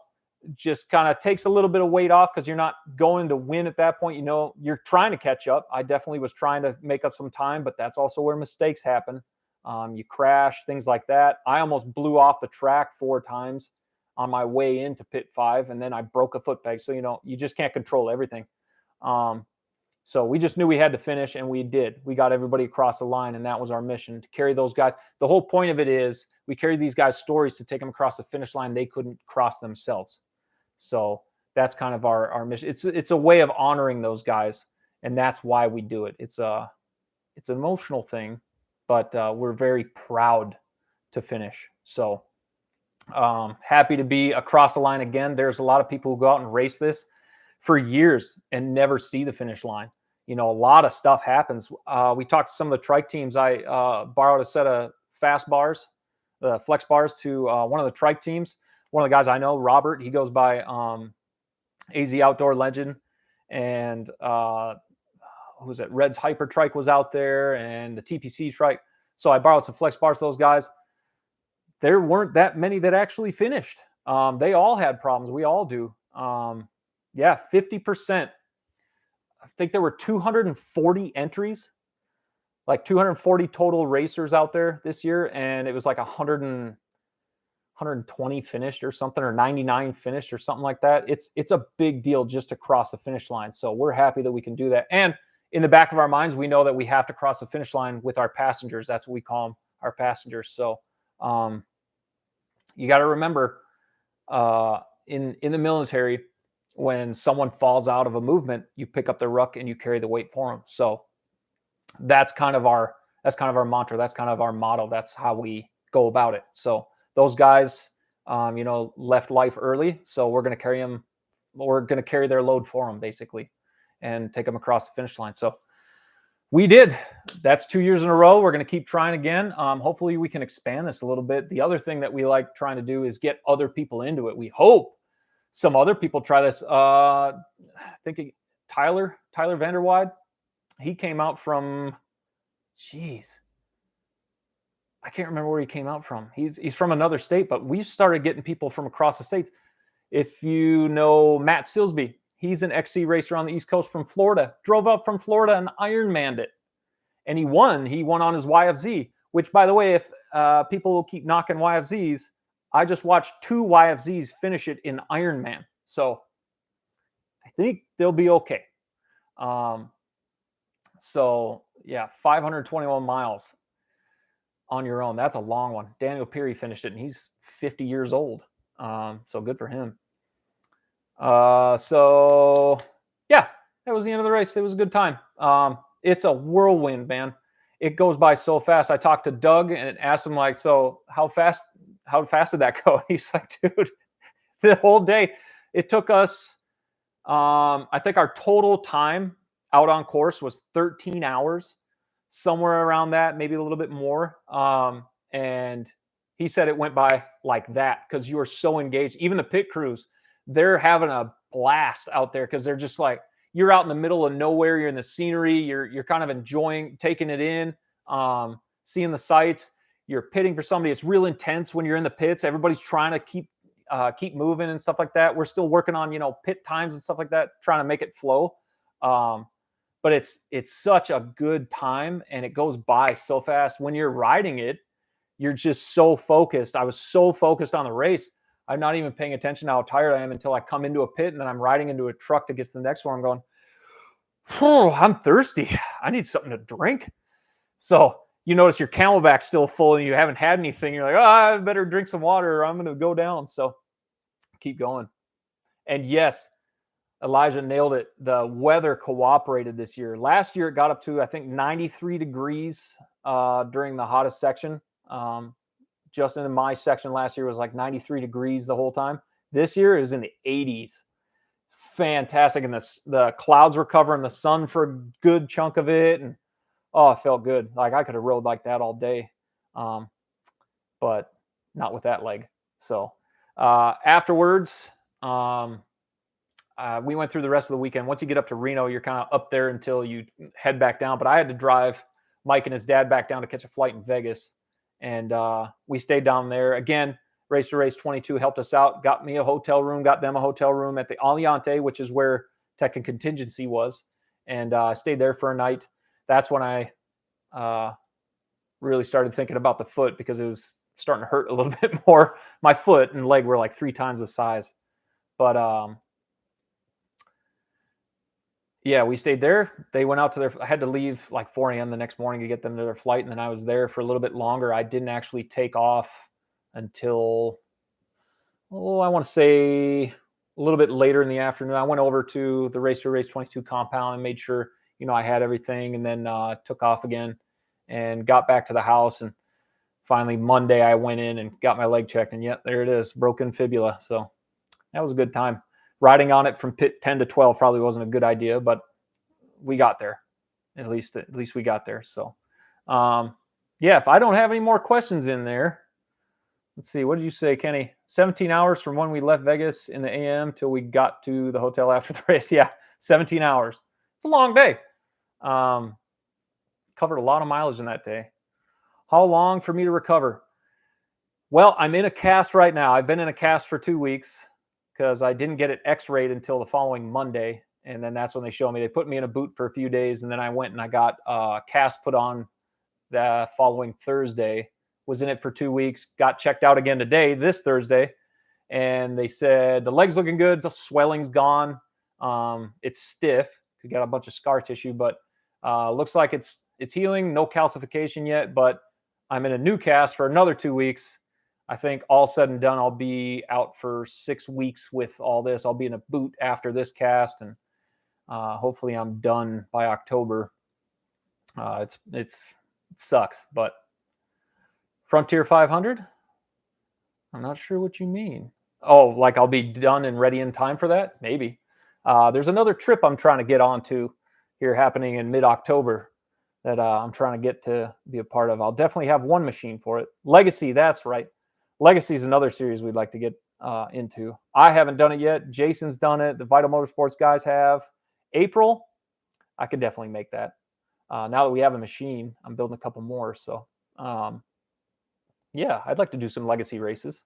just kind of takes a little bit of weight off, because you're not going to win at that point. You're trying to catch up. I definitely was trying to make up some time, but that's also where mistakes happen. You crash, things like that. I almost blew off the track 4 times on my way into pit 5, and then I broke a foot peg. So, you just can't control everything. So we just knew we had to finish, and we did. We got everybody across the line, and that was our mission, to carry those guys. The whole point of it is we carry these guys' stories to take them across the finish line they couldn't cross themselves. So that's kind of our mission. It's a way of honoring those guys, and that's why we do it. It's an emotional thing, but we're very proud to finish. So happy to be across the line again. There's a lot of people who go out and race this for years and never see the finish line. A lot of stuff happens. We talked to some of the trike teams. I borrowed a set of fast bars, flex bars, to one of the trike teams. One of the guys I know, Robert, he goes by AZ Outdoor Legend, and who's it? Red's Hyper Trike was out there, and the TPC trike. So I borrowed some flex bars to those guys. There weren't that many that actually finished. They all had problems. We all do. 50%. I think there were 240 entries, like 240 total racers out there this year, and it was like 120 finished or something, or 99 finished or something like that. It's a big deal just to cross the finish line. So we're happy that we can do that. And in the back of our minds, we know that we have to cross the finish line with our passengers. That's what we call them, our passengers. So you got to remember, in the military, when someone falls out of a movement, you pick up the ruck and you carry the weight for them. So that's kind of our mantra. That's kind of our motto. That's how we go about it. So those guys, left life early. So we're going to carry them. We're going to carry their load for them, basically, and take them across the finish line. So we did. That's 2 years in a row. We're going to keep trying again. Hopefully we can expand this a little bit. The other thing that we like trying to do is get other people into it. We hope some other people try this. Thinking Tyler Vanderwide, he came out from, I can't remember where he came out from. He's from another state, but we started getting people from across the states. If you know Matt Silsby, he's an XC racer on the East Coast from Florida. Drove up from Florida and Ironmanned it, and he won. He won on his YFZ. Which, by the way, if people will keep knocking YFZs, I just watched 2 YFZs finish it in Ironman. So I think they'll be okay. 521 miles on your own. That's a long one. Daniel Peary finished it, and he's 50 years old. So good for him. That was the end of the race. It was a good time. It's a whirlwind, man. It goes by so fast. I talked to Doug and asked him, like, so how fast did that go? He's like, dude, the whole day. It took us, I think our total time out on course was 13 hours, somewhere around that, maybe a little bit more. And he said it went by like that because you were so engaged. Even the pit crews, they're having a blast out there because they're just like, you're out in the middle of nowhere. You're in the scenery. You're kind of enjoying, taking it in, seeing the sights. you're pitting for somebody. It's real intense when you're in the pits. Everybody's trying to keep moving and stuff like that. We're still working on, pit times and stuff like that, trying to make it flow. But it's such a good time, and it goes by so fast. When you're riding it, you're just so focused. I was so focused on the race. I'm not even paying attention to how tired I am until I come into a pit, and then I'm riding into a truck to get to the next one. I'm going, oh, I'm thirsty. I need something to drink. So you notice your Camelback's still full and you haven't had anything. You're like, oh, I better drink some water or I'm going to go down. So keep going. And yes, Elijah nailed it. The weather cooperated this year. Last year, it got up to, I think, 93 degrees during the hottest section. Justin, in my section last year was like 93 degrees the whole time. This year, it was in the 80s. Fantastic. And the clouds were covering the sun for a good chunk of it. And oh, it felt good. Like I could have rode like that all day, but not with that leg. So afterwards, we went through the rest of the weekend. Once you get up to Reno, you're kind of up there until you head back down. But I had to drive Mike and his dad back down to catch a flight in Vegas. And we stayed down there. Again, Race to Race 22 helped us out, got me a hotel room, got them a hotel room at the Aliante, which is where Tech and Contingency was. And I stayed there for a night. That's when I really started thinking about the foot because it was starting to hurt a little bit more. My foot and leg were like 3 times the size. But yeah, we stayed there. They went out to I had to leave like 4 a.m. the next morning to get them to their flight. And then I was there for a little bit longer. I didn't actually take off until, I want to say a little bit later in the afternoon. I went over to the Race to Race 22 compound and made sure, I had everything, and then took off again and got back to the house. And finally Monday I went in and got my leg checked, and yep, there it is, broken fibula. So that was a good time. Riding on it from pit 10 to 12 probably wasn't a good idea, but we got there. At least we got there. So yeah, if I don't have any more questions in there, let's see. What did you say, Kenny? 17 hours from when we left Vegas in the AM till we got to the hotel after the race. Yeah, 17 hours. It's a long day. Covered a lot of mileage in that day. How long for me to recover? Well, I'm in a cast right now. I've been in a cast for 2 weeks because I didn't get it x-rayed until the following Monday. And then that's when they showed me. They put me in a boot for a few days, and then I went and I got a cast put on the following Thursday. Was in it for 2 weeks. Got checked out again today, this Thursday. And they said the leg's looking good. The swelling's gone. It's stiff. You got a bunch of scar tissue, but looks like it's healing. No calcification yet, but I'm in a new cast for another 2 weeks. I think all said and done, I'll be out for 6 weeks with all this. I'll be in a boot after this cast, and hopefully I'm done by October. It sucks, but Frontier 500? I'm not sure what you mean. Oh, like I'll be done and ready in time for that? Maybe. There's another trip I'm trying to get onto here happening in mid-October that I'm trying to get to be a part of. I'll definitely have one machine for it. Legacy, that's right. Legacy is another series we'd like to get into. I haven't done it yet. Jason's done it. The Vital Motorsports guys have. April, I could definitely make that. Now that we have a machine, I'm building a couple more. So, yeah, I'd like to do some Legacy races.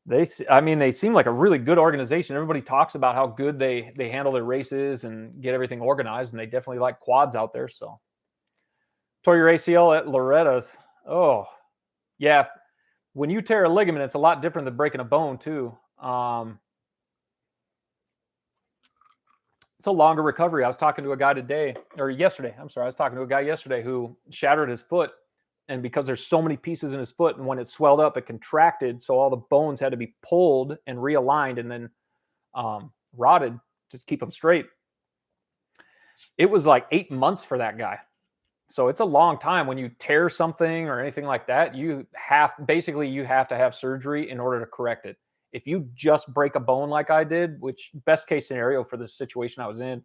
They seem like a really good organization. Everybody talks about how good they handle their races and get everything organized, and they definitely like quads out there. So, tore your ACL at Loretta's. Oh, yeah. When you tear a ligament, it's a lot different than breaking a bone too. It's a longer recovery. I was talking to a guy yesterday. I was talking to a guy yesterday who shattered his foot. And because there's so many pieces in his foot, and when it swelled up, it contracted. So all the bones had to be pulled and realigned and then rotted to keep them straight. It was like 8 months for that guy. So it's a long time when you tear something or anything like that. You have to have surgery in order to correct it. If you just break a bone like I did, which best case scenario for the situation I was in,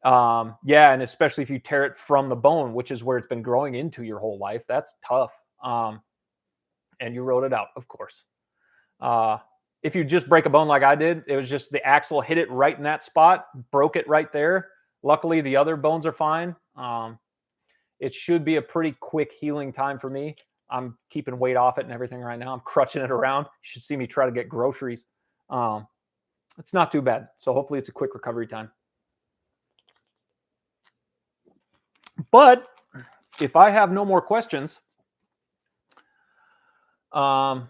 yeah, and especially if you tear it from the bone, which is where it's been growing into your whole life, that's tough. And you wrote it out, of course. If you just break a bone like I did, it was just the axle hit it right in that spot, broke it right there. Luckily, the other bones are fine. It should be a pretty quick healing time for me. I'm keeping weight off it and everything right now. I'm crutching it around. You should see me try to get groceries. It's not too bad. So hopefully it's a quick recovery time. But if I have no more questions, I'm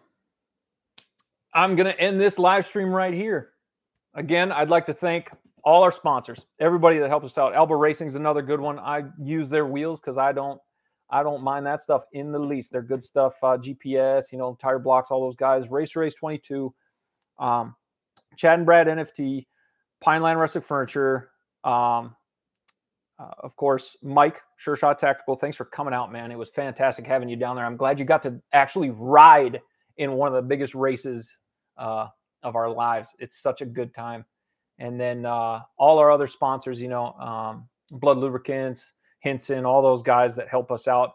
going to end this live stream right here. Again, I'd like to thank all our sponsors, everybody that helps us out. Alba Racing's another good one. I use their wheels because I don't mind that stuff in the least. They're good stuff. GPS, tire blocks, all those guys. Race 22, Chad and Brad NFT, Pineland Rustic Furniture, of course, Mike, Sure Shot Tactical. Thanks for coming out, man. It was fantastic having you down there. I'm glad you got to actually ride in one of the biggest races of our lives. It's such a good time. And then all our other sponsors, Blood Lubricants, Hinson, all those guys that help us out.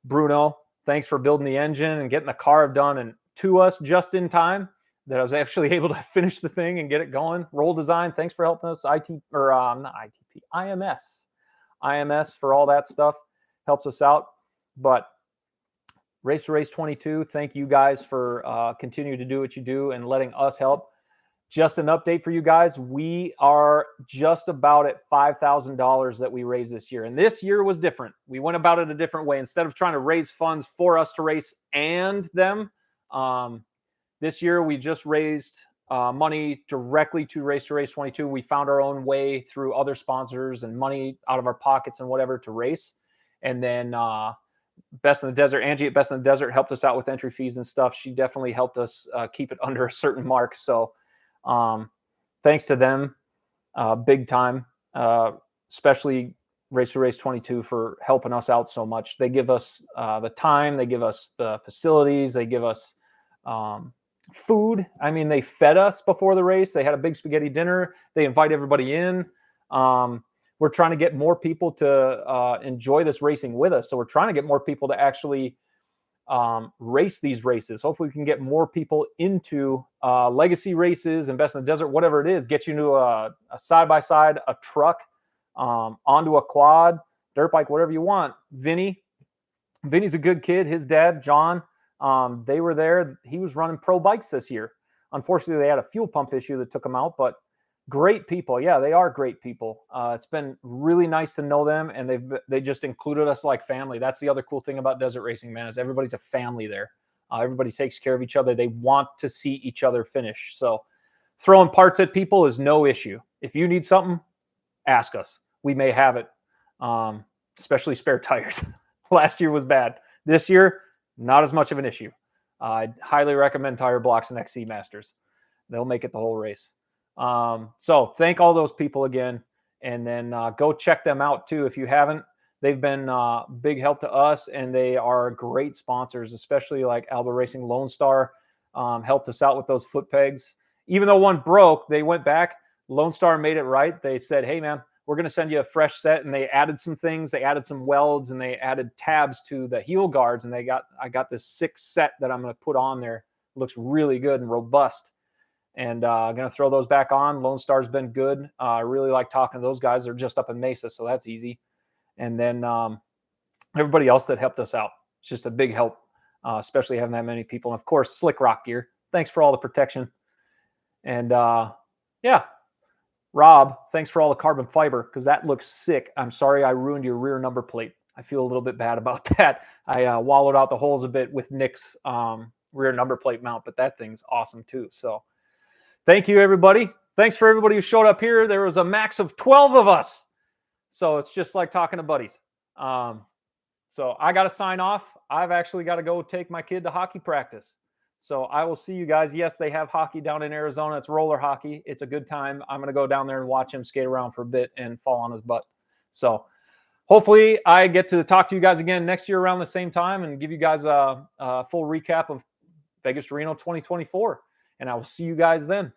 Bruno, thanks for building the engine and getting the carb done and to us just in time that I was actually able to finish the thing and get it going. Roll Design, thanks for helping us. Not ITP, IMS for all that stuff. Helps us out. But Race 22, thank you guys for continuing to do what you do and letting us help. Just an update for you guys. We are just about at $5,000 that we raised this year. And this year was different. We went about it a different way. Instead of trying to raise funds for us to race and them, this year we just raised money directly to Race 22. We found our own way through other sponsors and money out of our pockets and whatever to race. And then Best in the Desert, Angie at Best in the Desert helped us out with entry fees and stuff. She definitely helped us keep it under a certain mark. So thanks to them, big time, especially Race 22 for helping us out so much. They give us the time, they give us the facilities, they give us food. I mean, they fed us before the race. They had a big spaghetti dinner. They invite everybody in. We're trying to get more people to enjoy this racing with us. So we're trying to get more people to actually race these races. Hopefully we can get more people into legacy races and Best in the Desert, whatever it is, get you to a side-by-side, a truck, onto a quad, dirt bike, whatever you want. Vinny's a good kid. His dad, John, they were there. He was running pro bikes this year. Unfortunately, they had a fuel pump issue that took him out, but great people. Yeah, they are great people. It's been really nice to know them, and they just included us like family. That's the other cool thing about desert racing, man, is everybody's a family there. Everybody takes care of each other. They want to see each other finish. So throwing parts at people is no issue. If you need something, ask us. We may have it, especially spare tires. Last year was bad. This year, not as much of an issue. I'd highly recommend Tire Blocks and XC Masters. They'll make it the whole race. So thank all those people again, and then go check them out too if you haven't. They've been big help to us, and they are great sponsors, especially like Alba Racing Lone Star helped us out with those foot pegs. Even though one broke, they went back. Lone Star made it right. They said, hey man, we're going to send you a fresh set, and they added some things. They added some welds, and they added tabs to the heel guards, and I got this 6 set that I'm going to put on there. It looks really good and robust. And I'm going to throw those back on. Lone Star's been good. I really like talking to those guys. They're just up in Mesa, so that's easy. And then everybody else that helped us out. It's just a big help, especially having that many people. And, of course, Slick Rock Gear. Thanks for all the protection. And, yeah, Rob, thanks for all the carbon fiber because that looks sick. I'm sorry I ruined your rear number plate. I feel a little bit bad about that. I wallowed out the holes a bit with Nick's rear number plate mount, but that thing's awesome too. So thank you, everybody. Thanks for everybody who showed up here. There was a max of 12 of us. So it's just like talking to buddies. So I got to sign off. I've actually got to go take my kid to hockey practice. So I will see you guys. Yes, they have hockey down in Arizona. It's roller hockey. It's a good time. I'm going to go down there and watch him skate around for a bit and fall on his butt. So hopefully I get to talk to you guys again next year around the same time and give you guys a full recap of Vegas to Reno 2024. And I will see you guys then.